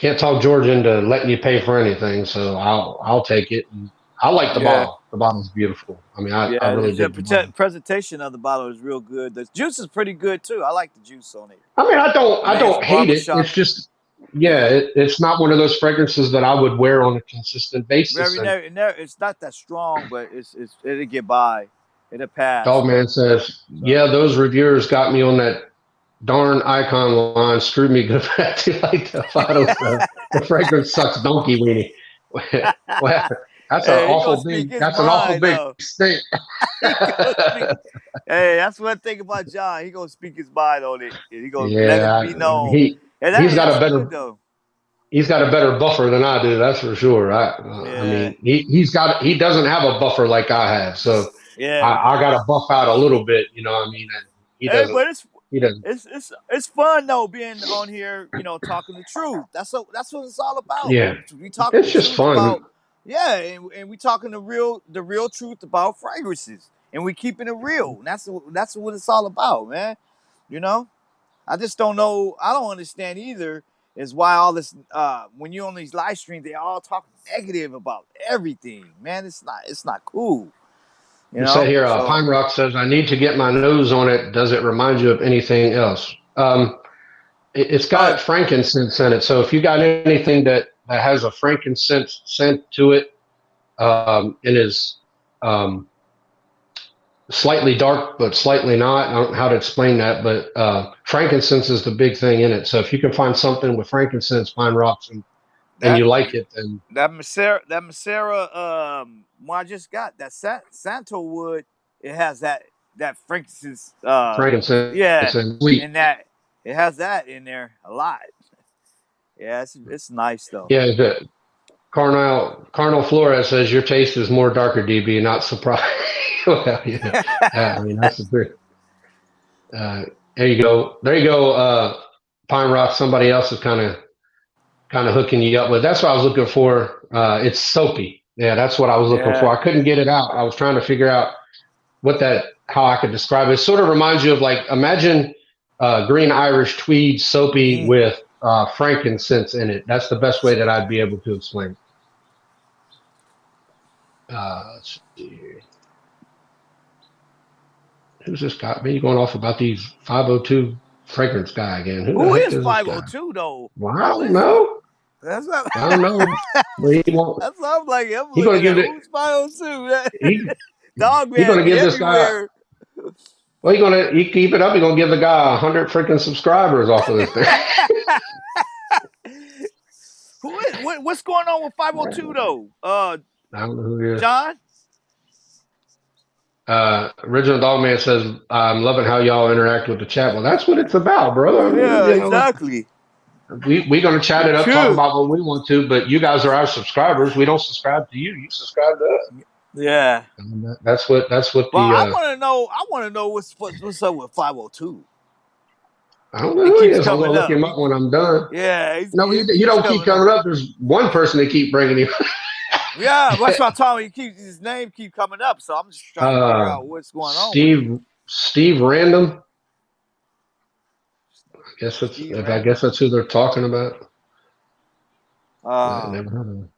Speaker 1: into letting you pay for anything. So I'll take it. And I like the
Speaker 2: Yeah.
Speaker 1: bottle. The bottle's beautiful. I mean, I
Speaker 2: Yeah,
Speaker 1: really
Speaker 2: the
Speaker 1: dig the bottle.
Speaker 2: presentation of the bottle is real good. The juice is pretty good too. I like the juice on it.
Speaker 1: I mean, I
Speaker 2: Nice
Speaker 1: don't hate it.
Speaker 2: barbershop.
Speaker 1: It's just, yeah,
Speaker 2: Yeah.
Speaker 1: it's not one of those fragrances that I would wear on a consistent basis.
Speaker 2: Very
Speaker 1: And
Speaker 2: never, it's not that strong, but it'll get by. It'll pass.
Speaker 1: Dogman says,
Speaker 2: So
Speaker 1: yeah, those reviewers got me on that darn icon line, screwed me good back to like the photo stuff. The fragrance sucks donkey weenie. Well,
Speaker 2: hey, he gonna speak his
Speaker 1: that's an awful
Speaker 2: mind
Speaker 1: big
Speaker 2: though.
Speaker 1: stink.
Speaker 2: He gonna speak. Hey, that's one thing about John. He gonna speak his mind on it. And he gonna let it
Speaker 1: Yeah,
Speaker 2: be known. And
Speaker 1: he's got
Speaker 2: that's
Speaker 1: a
Speaker 2: good
Speaker 1: better
Speaker 2: though.
Speaker 1: buffer than I do. That's for sure. I
Speaker 2: Yeah.
Speaker 1: mean, he doesn't have a buffer like I have, so
Speaker 2: Yeah.
Speaker 1: I got to buff out a little bit. You know what I mean? And he
Speaker 2: Hey,
Speaker 1: doesn't.
Speaker 2: but
Speaker 1: He doesn't.
Speaker 2: it's fun though being on here, talking the truth. That's what it's all about.
Speaker 1: Yeah,
Speaker 2: We talking
Speaker 1: it's
Speaker 2: the
Speaker 1: just
Speaker 2: truth
Speaker 1: fun.
Speaker 2: about and we talking the real truth about fragrances, and we keeping it real. And that's what it's all about, man. You know, I just don't know. I don't understand either. Is why all this when you're on these live streams, they all talk negative about everything, man. It's not cool,
Speaker 1: You said here,
Speaker 2: So
Speaker 1: Pine Rock says, I need to get my nose on it. Does it remind you of anything else? It's
Speaker 2: uh,
Speaker 1: got frankincense in it. So if you got anything that has a frankincense scent to it, it is slightly dark, but slightly not. I don't know how to explain that, but frankincense is the big thing in it. So if you can find something with frankincense, Pine Rocks, and
Speaker 2: that
Speaker 1: you like it, then
Speaker 2: that Macera one I just got, that Santo wood, it has that frankincense
Speaker 1: frankincense
Speaker 2: yeah,
Speaker 1: and sweet.
Speaker 2: and that it has that in there a lot. Yeah, it's nice though.
Speaker 1: Yeah, the Carnal Flores says your taste is more darker, DB. Not surprised. Well, I mean that's the truth. There you go. There you go. Pine Rock. Somebody else is kind of hooking you up with. That's what I was looking for. It's soapy. Yeah, that's what I was looking for. I couldn't get it out. I was trying to figure out how I could describe it. It sort of reminds you of like imagine green Irish tweed soapy with frankincense in it. That's the best way that I'd be able to explain. Let's see here. Who's this guy? Man, you going off about these 502 fragrance guy again?
Speaker 2: Who is 502 though?
Speaker 1: Well, I don't know.
Speaker 2: That's not.
Speaker 1: I don't know. Well,
Speaker 2: That's what I'm like. I'm
Speaker 1: He gonna
Speaker 2: looking
Speaker 1: give
Speaker 2: at
Speaker 1: it.
Speaker 2: who's 502.
Speaker 1: He
Speaker 2: Dog
Speaker 1: he
Speaker 2: man
Speaker 1: gonna
Speaker 2: be
Speaker 1: give this guy.
Speaker 2: everywhere.
Speaker 1: Well, he keep it up. He gonna give the guy 100 freaking subscribers off of this thing.
Speaker 2: What's going on with 502 though?
Speaker 1: I don't know who he is.
Speaker 2: John?
Speaker 1: Original Dogman says, I'm loving how y'all interact with the chat. Well, that's what it's about, brother.
Speaker 2: Yeah, exactly.
Speaker 1: We're going to chat it up, talk about what we want to, but you guys are our subscribers. We don't subscribe to you. You subscribe to us.
Speaker 2: Yeah.
Speaker 1: And that's what
Speaker 2: I want to know what's up with 502.
Speaker 1: I don't know who he is. I'm going to look him up when I'm done.
Speaker 2: Yeah.
Speaker 1: You don't keep coming up. There's one person that keep bringing him.
Speaker 2: Yeah, that's what I'm telling you. His name keep coming up, so I'm just trying to figure out what's going on.
Speaker 1: Steve Random. I guess that's who they're talking about. Never heard of him.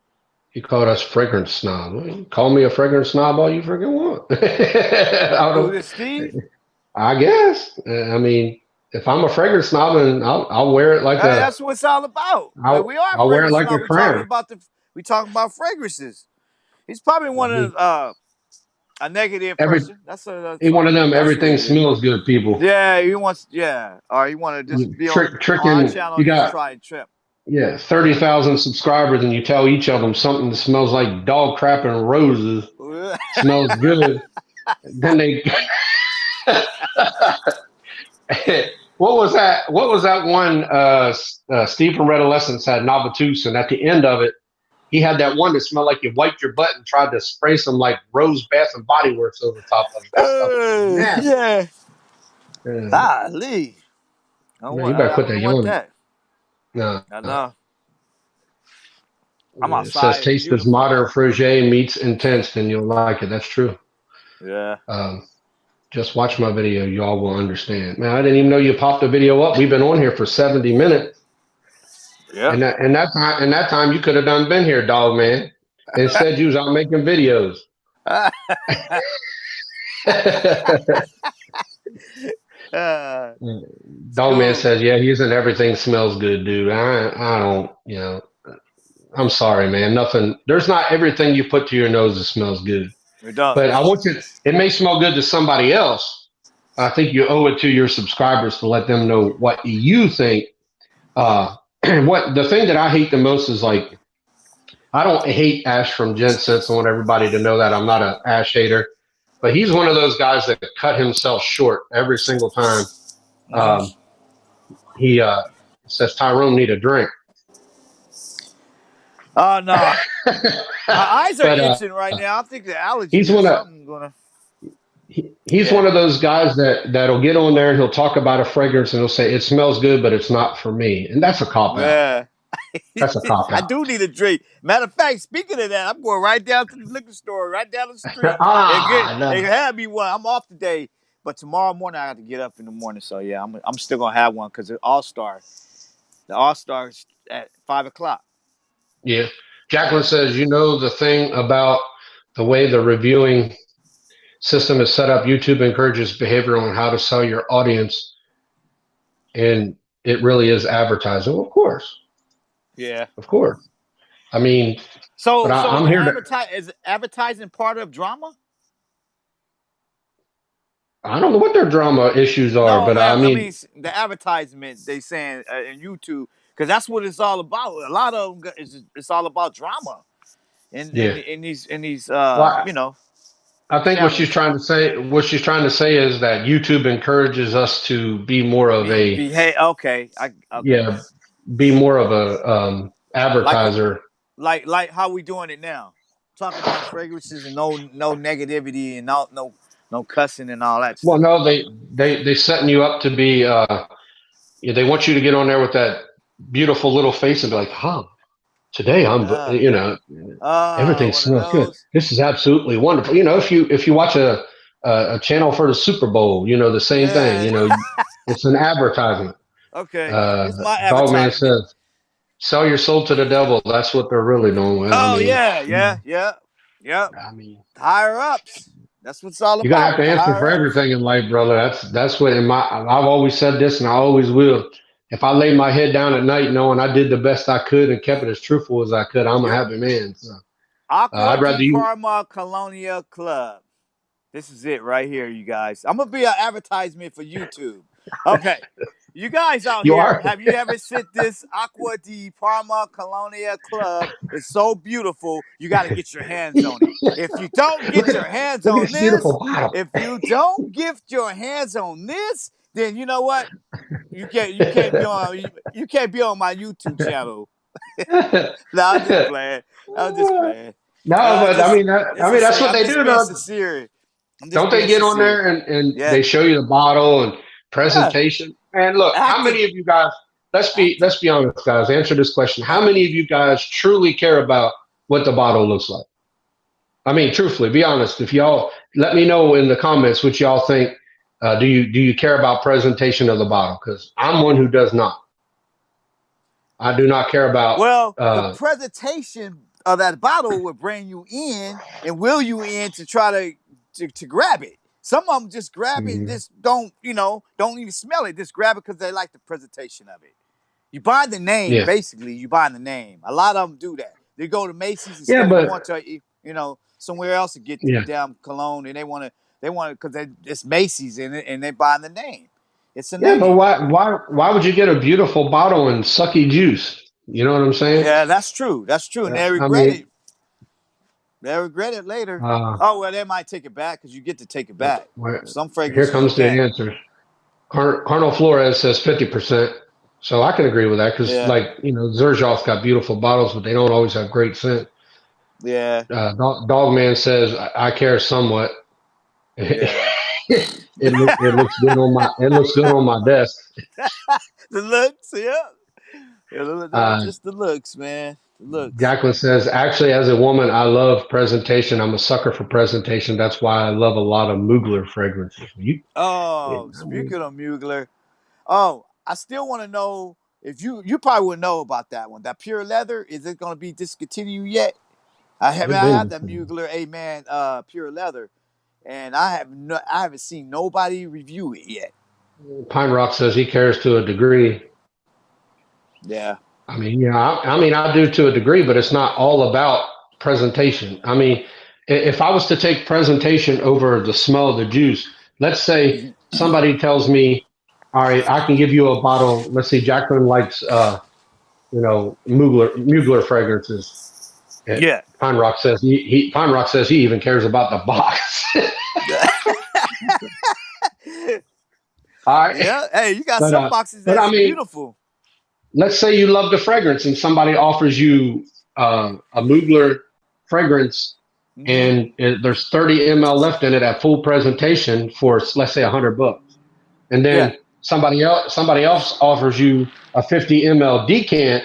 Speaker 1: He called us fragrance snob. Call me a fragrance snob all you freaking want.
Speaker 2: I don't know. Steve?
Speaker 1: I guess. I mean, if I'm a fragrance snob, and I'll wear it like
Speaker 2: That's what it's all about. But we are
Speaker 1: I'll wear it
Speaker 2: fragrance
Speaker 1: like
Speaker 2: now.
Speaker 1: a crown.
Speaker 2: We talking about fragrances. He's probably
Speaker 1: I
Speaker 2: one
Speaker 1: mean,
Speaker 2: of a negative
Speaker 1: every
Speaker 2: person. That's
Speaker 1: he one of them.
Speaker 2: that's what
Speaker 1: Everything
Speaker 2: he is.
Speaker 1: smells good, people.
Speaker 2: Yeah, he wants. Yeah, or he want to just be on our
Speaker 1: Tricking.
Speaker 2: channel
Speaker 1: You
Speaker 2: and just
Speaker 1: got
Speaker 2: try and trip.
Speaker 1: 30,000 subscribers, and you tell each of them something that smells like dog crap and roses smells good. Then they. What was that? What was that one? Steve from Redolescence had Novatus, and at the end of it, he had that one that smelled like you wiped your butt and tried to spray some like Rose Bath and Body Works over top of it. That stuff was nasty.
Speaker 2: Yeah.
Speaker 1: Yeah.
Speaker 2: Golly.
Speaker 1: Man, you better
Speaker 2: I
Speaker 1: quit that
Speaker 2: wouldn't want
Speaker 1: yawning.
Speaker 2: that.
Speaker 1: No.
Speaker 2: I know. I'm
Speaker 1: It says
Speaker 2: outside. It's
Speaker 1: taste is
Speaker 2: beautiful.
Speaker 1: moderate frigé, meats intense, then you'll like it. That's true.
Speaker 2: Yeah.
Speaker 1: Just watch my video, y'all will understand. Man, I didn't even know you popped the video up. We've been on here for 70 minutes.
Speaker 2: Yeah.
Speaker 1: And that time you could have done been here, dog man. Instead, you was out making videos. Dog man
Speaker 2: School.
Speaker 1: says, yeah, he's in everything smells good, dude. I don't, I'm sorry, man. Nothing, there's not everything you put to your nose that smells good.
Speaker 2: It does.
Speaker 1: But I want you, it may smell good to somebody else. I think you owe it to your subscribers to let them know what you think. What the thing that I hate the most is like, I don't hate Ash from Gent Sense. I want everybody to know that I'm not an Ash hater, but he's one of those guys that cut himself short every single time. He says Tyrone need a drink.
Speaker 2: Oh no, my eyes are itching right now. I think the allergy
Speaker 1: he's
Speaker 2: or
Speaker 1: one of
Speaker 2: something gonna.
Speaker 1: He's one of those guys that'll get on there and he'll talk about a fragrance and he'll say it smells good, but it's not for me, and that's a cop out.
Speaker 2: Yeah.
Speaker 1: That's a cop out.
Speaker 2: I do need a drink. Matter of fact, speaking of that, I'm going right down to the liquor store, right down the street. They had me one. I'm off today, but tomorrow morning I have to get up in the morning. So yeah, I'm still gonna have one because the All Star's at 5:00.
Speaker 1: Yeah, Jacqueline says, the thing about the way the reviewing system is set up, YouTube encourages behavior on how to sell your audience, and it really is advertising. Well, of course.
Speaker 2: Yeah.
Speaker 1: Of course. I mean, I'm here
Speaker 2: is advertising part of drama?
Speaker 1: I don't know what their drama issues are,
Speaker 2: No,
Speaker 1: but I mean
Speaker 2: the advertisement they saying in YouTube, because that's what it's all about. A lot of them, it's all about drama. In these
Speaker 1: I think what she's trying to say is that YouTube encourages us to be more of be more of a advertiser.
Speaker 2: Like how we doing it now. Talking about fragrances and no negativity and no cussing and all that stuff.
Speaker 1: Well, no, they setting you up to be they want you to get on there with that beautiful little face and be like, today I'm everything smells good. This is absolutely wonderful. If you watch a channel for the Super Bowl, the same thing. It's an advertisement.
Speaker 2: Okay, it's my advertisement.
Speaker 1: Dog man says, sell your soul to the devil. That's what they're really doing.
Speaker 2: Well, yeah.
Speaker 1: I mean,
Speaker 2: higher ups. That's what it's all about.
Speaker 1: You gotta have to answer for everything in life, brother. That's what I've always said this, and I always will. If I lay my head down at night knowing I did the best I could and kept it as truthful as I could, I'm a happy man. So,
Speaker 2: Aqua di Parma Colonia Club. This is it right here, you guys. I'm gonna be an advertisement for YouTube. Okay. You guys out here, have you ever seen this Aqua di Parma Colonia Club? It's so beautiful. You got to get your hands on it. If you don't get your hands on this, then you know what? You can't be on my YouTube channel. No, I'm just playing.
Speaker 1: No, but that's what they do. Don't they get on there and they show you the bottle and presentation? And look, how many of you guys? Let's be honest, guys. Answer this question: how many of you guys truly care about what the bottle looks like? I mean, truthfully, be honest. If y'all let me know in the comments what y'all think. Do you care about presentation of the bottle? Because I'm one who does not. I do not care about.
Speaker 2: Well, the presentation of that bottle will bring you in and will you in to try to grab it. Some of them just grab it and
Speaker 1: Mm.
Speaker 2: just don't even smell it. Just grab it because they like the presentation of it. You buy the name,
Speaker 1: Yeah.
Speaker 2: basically. You buy the name. A lot of them do that. They go to Macy's
Speaker 1: Yeah,
Speaker 2: instead of
Speaker 1: but
Speaker 2: going to somewhere else to get
Speaker 1: yeah.
Speaker 2: damn cologne, and they want to because it's Macy's in it, and they buy the name. It's a
Speaker 1: Yeah, but
Speaker 2: name.
Speaker 1: why would you get a beautiful bottle and sucky juice? You know what I'm saying?
Speaker 2: Yeah, that's true. That's true, and they
Speaker 1: I
Speaker 2: regret
Speaker 1: mean,
Speaker 2: it. They regret it later.
Speaker 1: uh,
Speaker 2: Oh well, they might take it back because you get to take it back. Some
Speaker 1: here
Speaker 2: fragrances you
Speaker 1: comes the
Speaker 2: can't.
Speaker 1: answer. Cardinal Flores says 50%. So I can agree with that because,
Speaker 2: Yeah,
Speaker 1: like, Xerjoff's got beautiful bottles, but they don't always have great scent.
Speaker 2: yeah,
Speaker 1: Dogman says I care somewhat.
Speaker 2: yeah.
Speaker 1: It looks good on my desk.
Speaker 2: The looks, yeah.
Speaker 1: Uh,
Speaker 2: Just the looks, man. The looks.
Speaker 1: Jacqueline says, actually, as a woman, I love presentation. I'm a sucker for presentation. That's why I love a lot of Mugler fragrances.
Speaker 2: Oh,
Speaker 1: I mean,
Speaker 2: speaking of Mugler, oh, I still want to know if you probably would know about that one. That pure leather, is it going to be discontinued yet?
Speaker 1: it's
Speaker 2: I have
Speaker 1: been
Speaker 2: that Mugler Amen pure leather, and I haven't seen nobody review it yet.
Speaker 1: Pine Rock says he cares to a degree.
Speaker 2: Yeah.
Speaker 1: I mean, I do to a degree, but it's not all about presentation. I mean, if I was to take presentation over the smell of the juice, let's say
Speaker 2: Mhm.
Speaker 1: somebody tells me, all right, I can give you a bottle. Let's see, Jacqueline likes, Mugler fragrances. And
Speaker 2: Yeah.
Speaker 1: Pine Rock says he even cares about the box. All right,
Speaker 2: Yeah. Hey, you got
Speaker 1: but
Speaker 2: some
Speaker 1: uh,
Speaker 2: boxes
Speaker 1: but I
Speaker 2: that's
Speaker 1: mean,
Speaker 2: beautiful.
Speaker 1: let's say you love the fragrance and somebody offers you a Mugler fragrance
Speaker 2: Hmm.
Speaker 1: and there's 30 ml left in it at full presentation for, let's say, $100, and
Speaker 2: Yeah.
Speaker 1: then somebody else offers you a 50 ml decant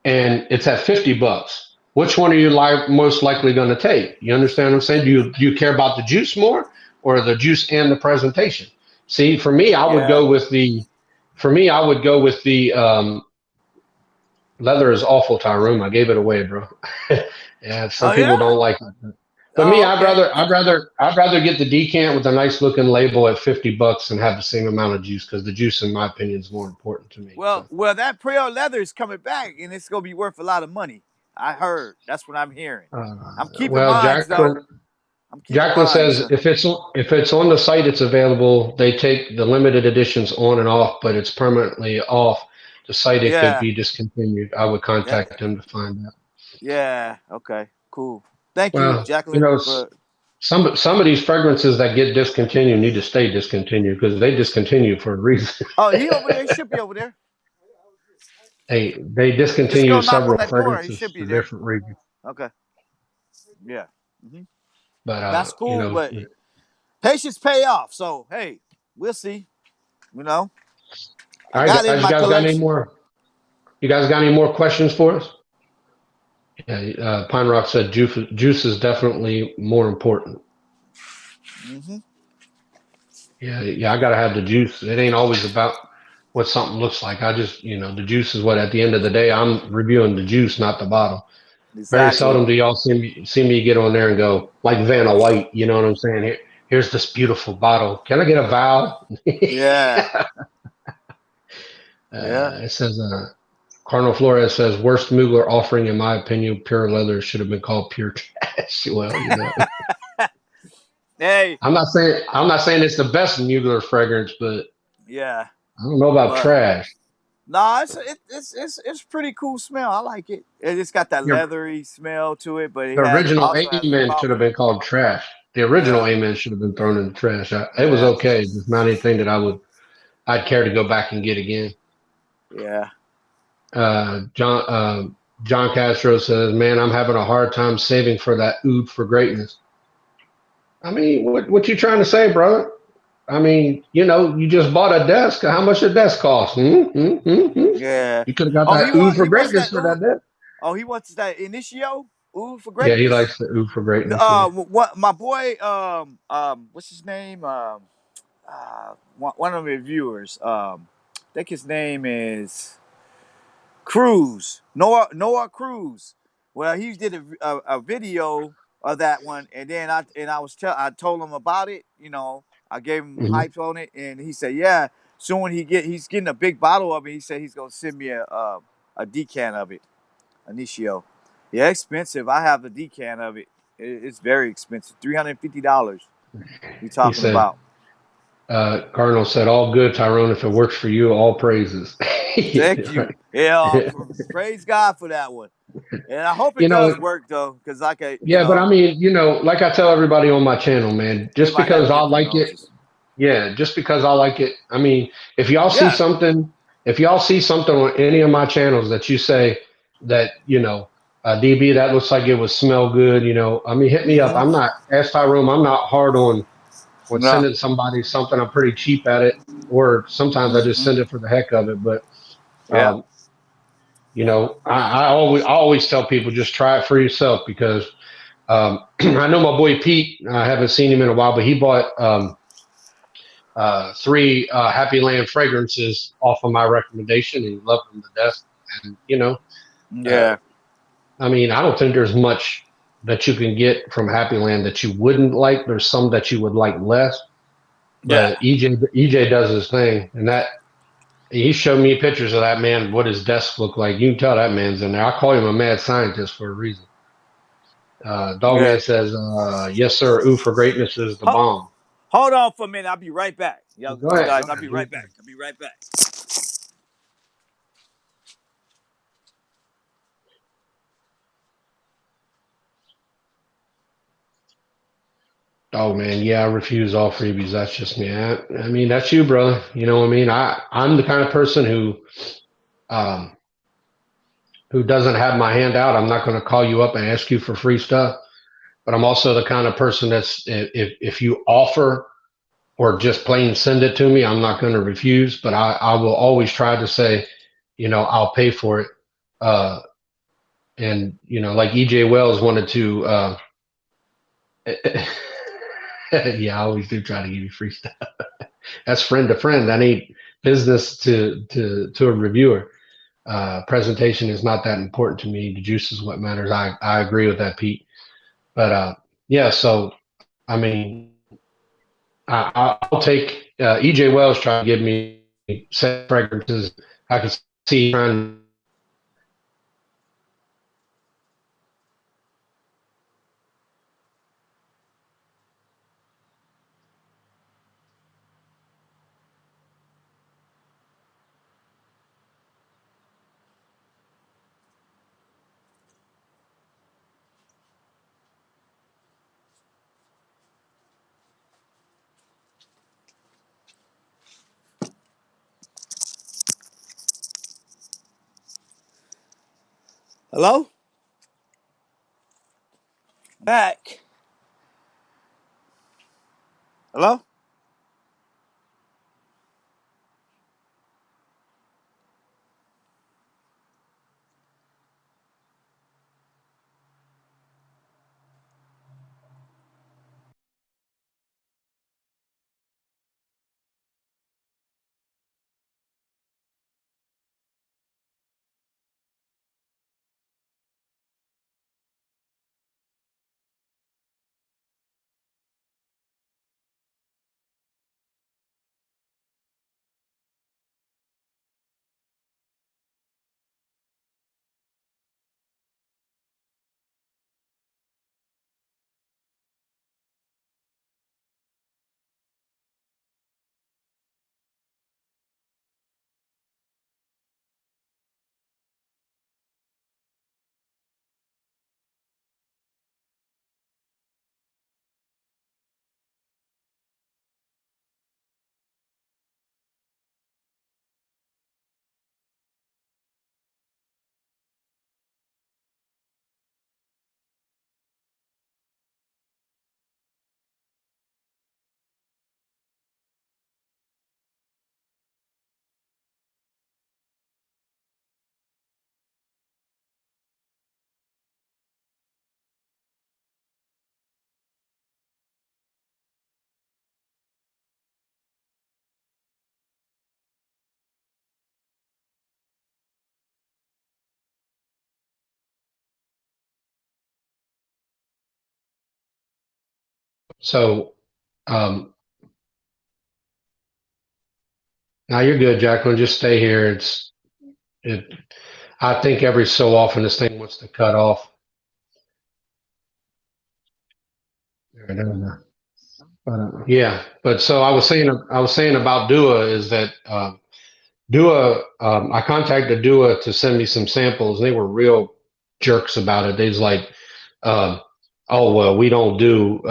Speaker 1: and it's at $50. Which one are you most likely going to take? You understand what I'm saying? Do you care about the juice more or the juice and the presentation? See, for me, I would
Speaker 2: Yeah.
Speaker 1: go with the leather is awful, Tyrone. I gave it away, bro. Yeah, some
Speaker 2: Oh
Speaker 1: people
Speaker 2: yeah.
Speaker 1: don't like it. But me,
Speaker 2: Oh
Speaker 1: I'd
Speaker 2: okay.
Speaker 1: rather I'd rather I'd rather get the decant with a nice looking label at $50 and have the same amount of juice because the juice, in my opinion, is more important to me. So,
Speaker 2: That pure leather is coming back, and it's gonna be worth a lot of money. I heard. That's what I'm hearing. I'm keeping
Speaker 1: well,
Speaker 2: mines though. I'm keeping
Speaker 1: Jacqueline
Speaker 2: mines.
Speaker 1: says if it's on the site, it's available. They take the limited editions on and off, but it's permanently off the site. It could
Speaker 2: Yeah.
Speaker 1: be discontinued. I would
Speaker 2: Yeah.
Speaker 1: contact them to find out.
Speaker 2: Yeah. Okay. Cool. Thank you,
Speaker 1: Well,
Speaker 2: Jacqueline, for.
Speaker 1: some of these fragrances that get discontinued need to stay discontinued because they discontinue for a reason.
Speaker 2: Oh, he over there. He should be over there.
Speaker 1: They
Speaker 2: Just go
Speaker 1: discontinue
Speaker 2: knock on
Speaker 1: several
Speaker 2: that door. He should
Speaker 1: fragrances
Speaker 2: be
Speaker 1: for
Speaker 2: there.
Speaker 1: different reasons.
Speaker 2: Okay. Yeah. Hmm.
Speaker 1: But
Speaker 2: That's cool, but patience pay off. So hey, we'll see. You know, I
Speaker 1: all right,
Speaker 2: got it in
Speaker 1: guys,
Speaker 2: my collection.
Speaker 1: you guys got any more questions for us? Yeah, Pine Rock said juice is definitely more important.
Speaker 2: Hmm.
Speaker 1: Yeah, yeah, I gotta have the juice. It ain't always about what something looks like. I just, the juice is what at the end of the day I'm reviewing the juice, not the bottle. Very
Speaker 2: Exactly.
Speaker 1: seldom do y'all see me get on there and go like Vanna White. You know what I'm saying? Here's this beautiful bottle. Can I get a vowel?
Speaker 2: Yeah. Yeah.
Speaker 1: It says Cardinal Flores says worst Mugler offering in my opinion. Pure leather should have been called pure trash. Well,
Speaker 2: Hey.
Speaker 1: I'm not saying it's the best Mugler fragrance, but
Speaker 2: Yeah.
Speaker 1: I don't know about
Speaker 2: But
Speaker 1: trash.
Speaker 2: nah, it's pretty cool smell. I like it. It's got that
Speaker 1: Your
Speaker 2: leathery smell to it, but
Speaker 1: The
Speaker 2: it
Speaker 1: original
Speaker 2: also has a
Speaker 1: Amen should have
Speaker 2: powerful.
Speaker 1: been called trash. The original
Speaker 2: Yeah.
Speaker 1: Amen should have been thrown in the trash. It was
Speaker 2: Yeah.
Speaker 1: okay. It's not anything that I'd care to go back and get again.
Speaker 2: Yeah.
Speaker 1: John Castro says, "Man, I'm having a hard time saving for that ood for greatness." I mean, what you trying to say, brother? I mean, you just bought a desk. How much a desk cost?
Speaker 2: Yeah.
Speaker 1: You could have got
Speaker 2: Oh,
Speaker 1: that ood for
Speaker 2: he wants
Speaker 1: greatness
Speaker 2: that
Speaker 1: for
Speaker 2: ooh.
Speaker 1: that desk.
Speaker 2: Oh, he wants that initio. Ooh, for
Speaker 1: Yeah, he
Speaker 2: greatness.
Speaker 1: likes the ood for greatness. Yeah.
Speaker 2: What my boy what's his name one of the reviewers I think his name is Cruz Noah Cruz. Well, he did a video of that one, and then I told him about it. I gave him
Speaker 1: Hmm.
Speaker 2: hype on it, and he said, yeah. Soon when he's getting a big bottle of it. He said he's gonna send me a decan of it, Initio. Yeah, expensive. I have a decan of it. It's very expensive, $350. We
Speaker 1: He
Speaker 2: talking
Speaker 1: said,
Speaker 2: about.
Speaker 1: Cardinal said, all good, Tyrone. If it works for you, all praises.
Speaker 2: Thank
Speaker 1: Yeah,
Speaker 2: you.
Speaker 1: right.
Speaker 2: Yeah, praise God for that one. And I hope it
Speaker 1: You
Speaker 2: does
Speaker 1: know,
Speaker 2: work though, because
Speaker 1: yeah, but I mean, like I tell everybody on my channel, man, just
Speaker 2: everybody
Speaker 1: because
Speaker 2: have
Speaker 1: I
Speaker 2: different
Speaker 1: like it,
Speaker 2: noses.
Speaker 1: yeah, just because I like it. I mean, if y'all see
Speaker 2: Yeah.
Speaker 1: something, if y'all see something on any of my channels that you say that, DB, that looks like it would smell good, I mean, hit me up.
Speaker 2: Mm-hmm.
Speaker 1: I'm not, as Tyrone, I'm not hard on
Speaker 2: Yeah.
Speaker 1: sending somebody something. I'm pretty cheap at it, or sometimes I just
Speaker 2: Mm-hmm.
Speaker 1: send it for the heck of it. But,
Speaker 2: Yeah.
Speaker 1: um, I always tell people just try it for yourself because I know my boy Pete. I haven't seen him in a while, but he bought three Happy Land fragrances off of my recommendation, and he loved them to death. And uh,
Speaker 2: Yeah.
Speaker 1: I mean, I don't think there's much that you can get from Happy Land that you wouldn't like. There's some that you would like less,
Speaker 2: Yeah.
Speaker 1: but EJ does his thing, and that he showed me pictures of that man. What his desk looked like. You can tell that man's in there. I call him a mad scientist for a reason.
Speaker 2: Yeah.
Speaker 1: Dogman says, "Yes, sir. Ooh for greatness is the
Speaker 2: Ho-
Speaker 1: bomb."
Speaker 2: Hold on for a minute. I'll be right back. Yo,
Speaker 1: Go
Speaker 2: you
Speaker 1: ahead. Go
Speaker 2: guys, I'll
Speaker 1: ahead.
Speaker 2: be
Speaker 1: Do your
Speaker 2: right
Speaker 1: thing.
Speaker 2: back. I'll be right back.
Speaker 1: Oh man, yeah, I refuse all freebies. That's just me. I mean, that's you, brother. You know what I mean? I'm the kind of person um who doesn't have my hand out. I'm not going to call you up and ask you for free stuff. But I'm also the kind of person that's if you offer or just plain send it to me, I'm not going to refuse. But I will always try to say, I'll pay for it. Uh, and like EJ Wells wanted to. Yeah, I always do try to give you free stuff. That's friend to friend. That ain't business to a reviewer. Presentation is not that important to me. The juice is what matters. I agree with that, Pete. But yeah, so I mean, I'll take EJ Wells trying to give me set fragrances. I can see trying.
Speaker 2: Hello? Back. Hello?
Speaker 1: So um, now you're good, Jacqueline. Just stay here. It. I think every so often this thing wants to cut off. There it is. Yeah, but so I was saying about Dua is that Dua, I contacted Dua to send me some samples. They were real jerks about it. They was like, um, "Oh well, we don't do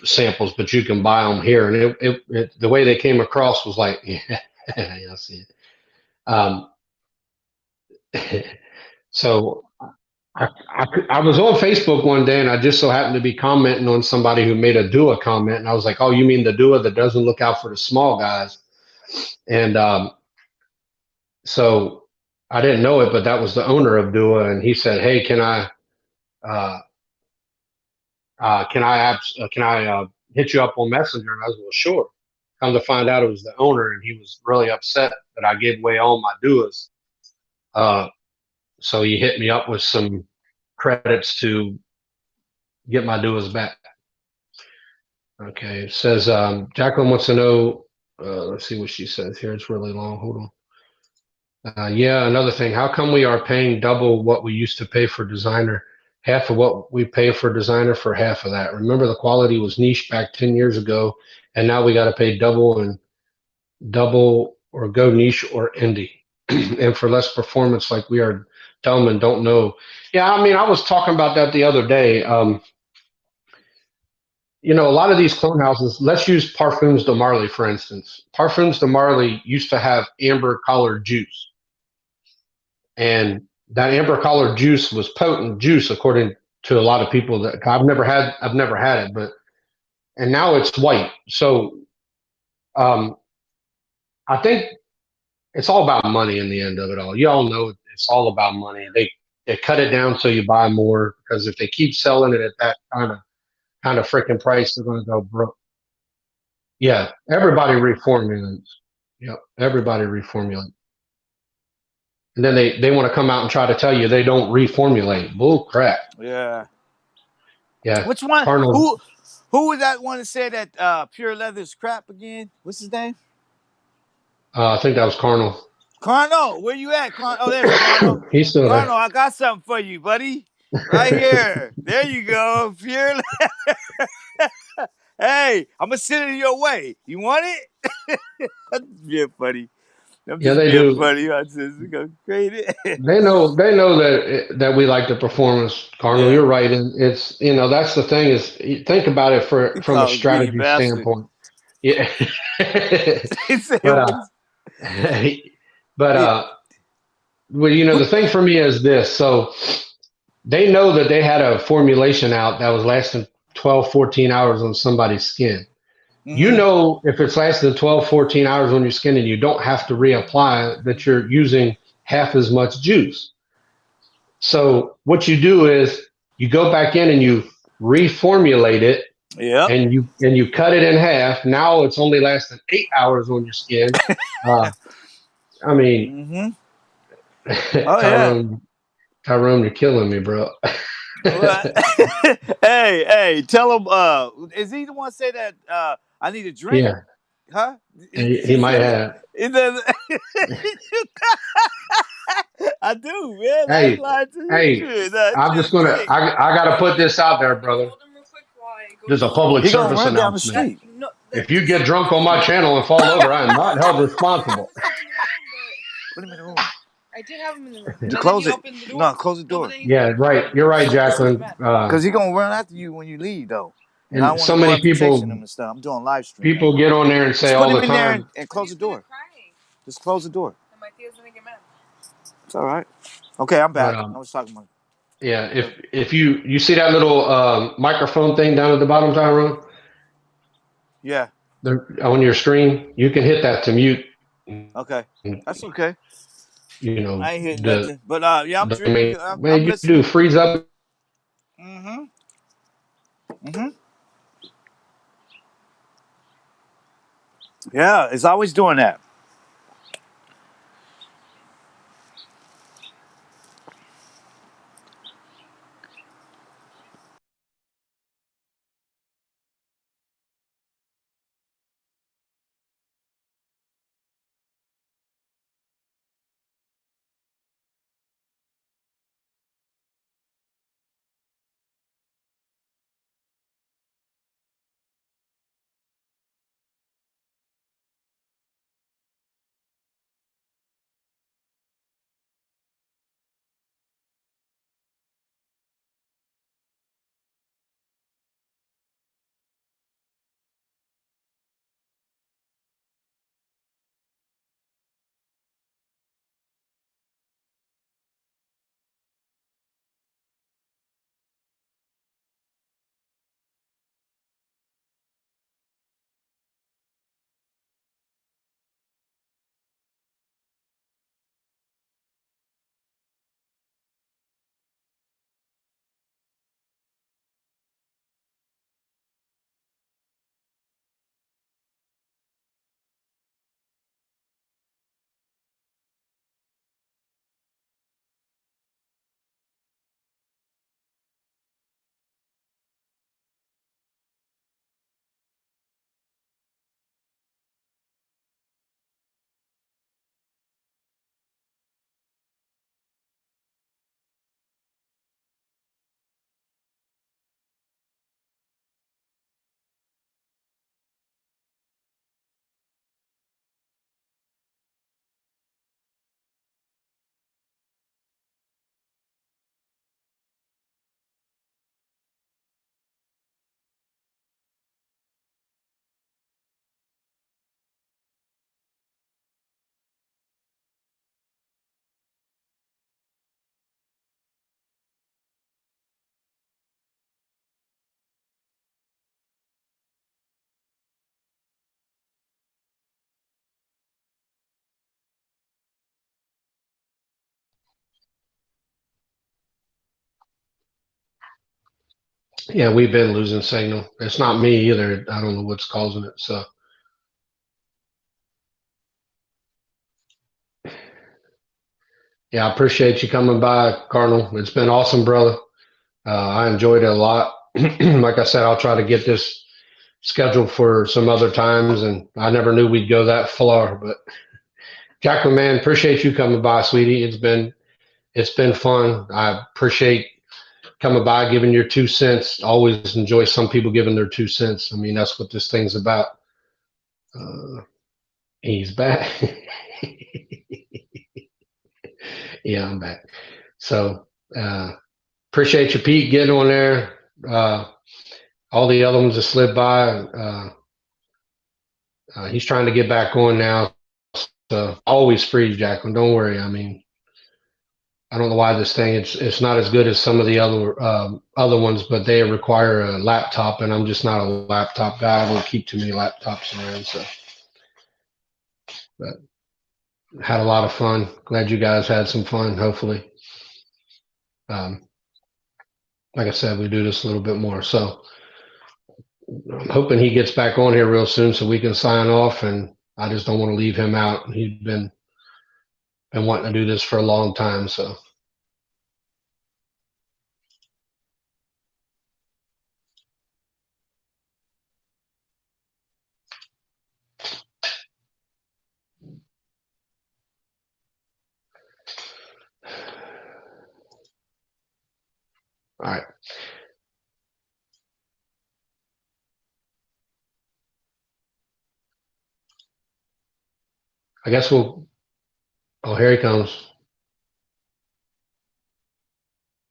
Speaker 1: samples, but you can buy them here." And the way they came across was like, "Yeah, I see it." Um, so I was on Facebook one day, and I just so happened to be commenting on somebody who made a Dua comment, and I was like, "Oh, you mean the Dua that doesn't look out for the small guys?" And so I didn't know it, but that was the owner of Dua, and he said, "Hey, uh, can I hit you up on Messenger?" And I was, "Well, sure." Come to find out, it was the owner, and he was really upset that I gave away all my Duas. Uh, so he hit me up with some credits to get my Duas back. Okay, it says Jacqueline wants to know. Let's see what she says here. It's really long. Hold on. Yeah, another thing. How come we are paying double what we used to pay for designer? Half of what we pay for designer for half of that. Remember, the quality was niche back 10 years ago, and now we got to pay double or go niche or indie, and for less performance, like we are dumb and don't know. Yeah, I mean, I was talking about that the other day. A lot of these clone houses. Let's use Parfums de Marly for instance. Parfums de Marly used to have amber colored juice, and that amber colored juice was potent juice according to a lot of people. That I've never had it, but and now it's white. So um, I think it's all about money in the end of it all. You all know it's all about money. They cut it down so you buy more, because if they keep selling it at that kind of freaking price, they're going to go broke. Yeah, everybody reformulates. Yeah, everybody reformulates. And then they want to come out and try to tell you they don't reformulate. Bull crap.
Speaker 2: Yeah.
Speaker 1: Yeah,
Speaker 2: Which one?
Speaker 1: Cardinal.
Speaker 2: Who was that one that said that pure leather is crap again? What's his name?
Speaker 1: I think that was Cardinal.
Speaker 2: Carno. Where you at? Oh, there's Carno.
Speaker 1: He's still there.
Speaker 2: Carno, I got something for you, buddy. Right here. There you go. Pure. Hey, I'm gonna send it your way. You want it? That's being funny. I'm
Speaker 1: Yeah,
Speaker 2: just
Speaker 1: they
Speaker 2: being
Speaker 1: do.
Speaker 2: funny. I just go crazy.
Speaker 1: They know that we like the performance, Cardinal.
Speaker 2: Yeah.
Speaker 1: You're right, and it's that's the thing is think about it
Speaker 2: He
Speaker 1: from a
Speaker 2: called greedy
Speaker 1: strategy
Speaker 2: bastard.
Speaker 1: standpoint. Yeah,
Speaker 2: He said,
Speaker 1: but
Speaker 2: what is
Speaker 1: but
Speaker 2: it?
Speaker 1: well, the thing for me is this. So they know that they had a formulation out that was lasting 12, 14 hours on somebody's skin.
Speaker 2: Mm-hmm.
Speaker 1: If it's lasting 12, 14 hours on your skin and you don't have to reapply, that you're using half as much juice. So what you do is you go back in and you reformulate it,
Speaker 2: Yep.
Speaker 1: and you cut it in half. Now it's only lasting 8 hours on your skin. Uh, I mean,
Speaker 2: Mm-hmm. Oh yeah.
Speaker 1: Tyrone, Tyrone, you're killing me, bro.
Speaker 2: Well, hey, tell him. Is he the one say that? I need a drink,
Speaker 1: Yeah,
Speaker 2: huh?
Speaker 1: he
Speaker 2: He
Speaker 1: might
Speaker 2: said it.
Speaker 1: have.
Speaker 2: It doesn't. I do, man. I ain't
Speaker 1: Hey,
Speaker 2: lying to you.
Speaker 1: hey,
Speaker 2: Shit, he
Speaker 1: I'm
Speaker 2: said
Speaker 1: just gonna.
Speaker 2: drink.
Speaker 1: I gotta put this out there, brother. There's a public
Speaker 2: He gonna
Speaker 1: service
Speaker 2: run down the
Speaker 1: announcement.
Speaker 2: street.
Speaker 1: If you get drunk on my channel and fall over, I am not held responsible.
Speaker 2: Put him in the room. To close it. No, close the door.
Speaker 1: Yeah, right. You're right, Jacqueline.
Speaker 2: Cause he gonna run after you when you leave, though. And I
Speaker 1: And
Speaker 2: don't want
Speaker 1: so
Speaker 2: to go
Speaker 1: many
Speaker 2: up and chasing him
Speaker 1: people
Speaker 2: and stuff. I'm doing live stream.
Speaker 1: people get on there and say
Speaker 2: Just put
Speaker 1: all
Speaker 2: him
Speaker 1: the
Speaker 2: in there
Speaker 1: time.
Speaker 2: and close the door. Just close the door. It's all right. Okay, I'm
Speaker 1: But
Speaker 2: back. I was talking about.
Speaker 1: yeah, if you see that little microphone thing down at the bottom, Tyrone,
Speaker 2: Yeah.
Speaker 1: there, on your screen, you can hit that to mute.
Speaker 2: Okay. That's okay. I ain't hitting
Speaker 1: The
Speaker 2: nothing. But yeah, I'm
Speaker 1: the
Speaker 2: drinking.
Speaker 1: main
Speaker 2: I'm
Speaker 1: man you do
Speaker 2: listening.
Speaker 1: freeze up.
Speaker 2: Mm-hmm. Mm-hmm. Yeah, it's always doing that.
Speaker 1: Yeah, we've been losing signal. It's not me either. I don't know what's causing it. So, yeah, I appreciate you coming by, Cardinal. It's been awesome, brother. I enjoyed it a lot. Like I said, I'll try to get this scheduled for some other times, and I never knew we'd go that far. But Jacqueline, man, appreciate you coming by, sweetie. It's been fun. I appreciate coming by, giving your 2 cents. Always enjoy some people giving their 2 cents. I mean, that's what this thing's about. Uh, he's back. Yeah, I'm back. So appreciate you, Pete, getting on there. All the other ones that slid by. He's trying to get back on now. So always free, Jacqueline. Don't worry. I mean, I don't know why this thing it's not as good as some of the other ones, but they require a laptop, and I'm just not a laptop guy. I don't keep too many laptops around. So, but had a lot of fun. Glad you guys had some fun. Hopefully, um, like I said, we do this a little bit more. So I'm hoping he gets back on here real soon so we can sign off. And I just don't want to leave him out. He's been wanting to do this for a long time. So. All right. I guess we'll. Oh, here he comes.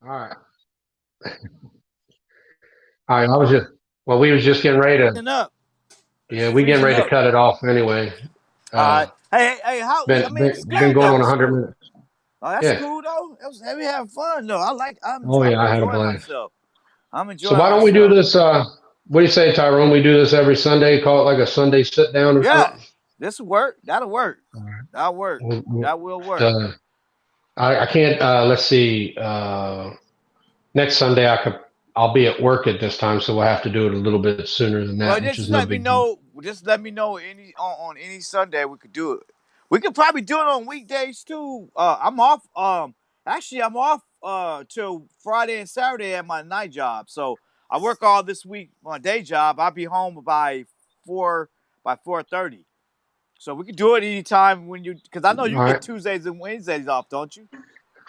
Speaker 1: All right. All right. I was just. Well, we was just getting ready to.
Speaker 2: Freezing up. It's
Speaker 1: Yeah, we getting
Speaker 2: freezing
Speaker 1: ready to
Speaker 2: up.
Speaker 1: cut it off anyway.
Speaker 2: All right.
Speaker 1: Uh,
Speaker 2: Hey, how? I
Speaker 1: been
Speaker 2: mean, it's
Speaker 1: been, been
Speaker 2: good
Speaker 1: going on
Speaker 2: though.
Speaker 1: 100 minutes.
Speaker 2: Oh, that's
Speaker 1: Yeah.
Speaker 2: cool though. We having fun though.
Speaker 1: Oh yeah,
Speaker 2: I'm
Speaker 1: I had a
Speaker 2: enjoying
Speaker 1: blast.
Speaker 2: myself. I'm
Speaker 1: So
Speaker 2: enjoying
Speaker 1: why don't we do
Speaker 2: myself.
Speaker 1: this? What do you say, Tyrone? We do this every Sunday. Call it like a Sunday sit down or
Speaker 2: Yeah,
Speaker 1: something.
Speaker 2: this will work. That'll work.
Speaker 1: All right.
Speaker 2: That'll work.
Speaker 1: We'll,
Speaker 2: That will work.
Speaker 1: uh, I can't. Let's see. Next Sunday I'll be at work at this time, so we'll have to do it a little bit sooner than
Speaker 2: Well,
Speaker 1: that, which
Speaker 2: just
Speaker 1: is no
Speaker 2: let me
Speaker 1: big deal.
Speaker 2: know. Just let me know on any Sunday we could do it. We could probably do it on weekdays too. I'm off. Actually, I'm off till Friday and Saturday at my night job. So I work all this week my day job. I'll be home by 4:30. So we could do it anytime when you, because I know
Speaker 1: All
Speaker 2: you get
Speaker 1: right.
Speaker 2: Tuesdays and Wednesdays off, don't you?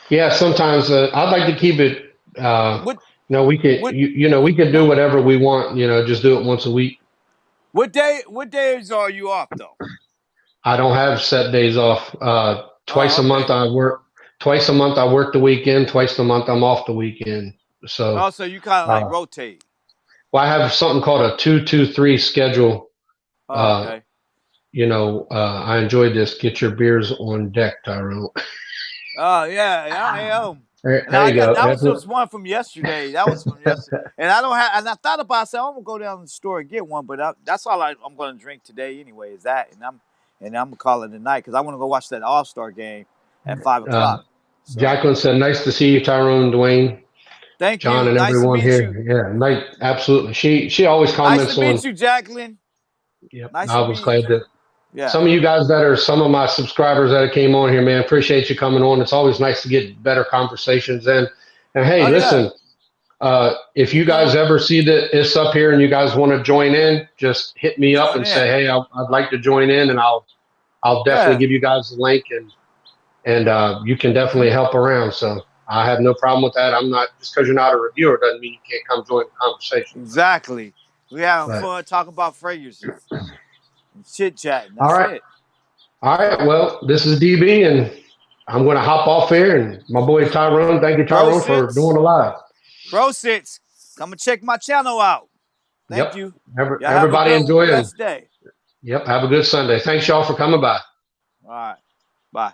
Speaker 1: Yeah. Sometimes I'd like to keep it.
Speaker 2: What
Speaker 1: We could.
Speaker 2: what
Speaker 1: We could do whatever we want. Just do it once a week.
Speaker 2: what days are you off though?
Speaker 1: I don't have set days off. Twice
Speaker 2: Oh,
Speaker 1: a month
Speaker 2: okay.
Speaker 1: I work. Twice a month I work the weekend. Twice a month I'm off the weekend. So,
Speaker 2: Also, you kind of like
Speaker 1: uh,
Speaker 2: rotate.
Speaker 1: well, I have something called a 2-2-3 schedule.
Speaker 2: Oh,
Speaker 1: Uh,
Speaker 2: okay.
Speaker 1: I enjoyed this. Get your beers on deck, Tyrone.
Speaker 2: Oh yeah, I am. And
Speaker 1: There
Speaker 2: I
Speaker 1: you
Speaker 2: got
Speaker 1: go.
Speaker 2: that was
Speaker 1: That's
Speaker 2: just one from yesterday. That was from yesterday. And I don't have. And I thought about saying I'm gonna go down to the store and get one, but that's all I'm gonna drink today anyway. Is that? And I'm gonna call it a night because I want to go watch that All Star game at five
Speaker 1: uh,
Speaker 2: o'clock. So
Speaker 1: Jacqueline said, "Nice to see you, Tyrone, Dwayne,
Speaker 2: thank
Speaker 1: John,
Speaker 2: you.
Speaker 1: and
Speaker 2: Nice to
Speaker 1: everyone
Speaker 2: meet you.
Speaker 1: here." Yeah, nice. Absolutely. She always
Speaker 2: Nice to
Speaker 1: comments
Speaker 2: meet
Speaker 1: on.
Speaker 2: you, Jacqueline.
Speaker 1: Yep.
Speaker 2: Nice
Speaker 1: I
Speaker 2: to
Speaker 1: was
Speaker 2: meet
Speaker 1: glad
Speaker 2: you.
Speaker 1: that
Speaker 2: Yeah.
Speaker 1: some of you guys that are some of my subscribers that came on here, man, appreciate you coming on. It's always nice to get better conversations in. And hey,
Speaker 2: Oh yeah.
Speaker 1: listen, if
Speaker 2: You
Speaker 1: you guys
Speaker 2: know,
Speaker 1: ever see that it's up here and you guys want to join in, just hit me up
Speaker 2: join
Speaker 1: and say,
Speaker 2: in.
Speaker 1: hey, I'd like to join in, and I'll definitely
Speaker 2: Yeah.
Speaker 1: give you guys the link, and you can definitely help around. So I have no problem with that. I'm not just because you're not a reviewer doesn't mean you can't come join the conversation.
Speaker 2: Exactly. We having
Speaker 1: But
Speaker 2: fun talking about fragrances and chit chatting.
Speaker 1: all
Speaker 2: That's
Speaker 1: right,
Speaker 2: it.
Speaker 1: all right. Well, this is DB, and I'm going to hop off here. And my boy Tyrone, thank you,
Speaker 2: Bro
Speaker 1: Tyrone, for doing
Speaker 2: sits.
Speaker 1: the live.
Speaker 2: Bro sits. Come and check my channel out. Thank
Speaker 1: Yep.
Speaker 2: you.
Speaker 1: Every,
Speaker 2: Y'all have a
Speaker 1: everybody
Speaker 2: good,
Speaker 1: enjoy it.
Speaker 2: blessed day.
Speaker 1: Yep. Have a good Sunday. Thanks, y'all, for coming by.
Speaker 2: All right. Bye.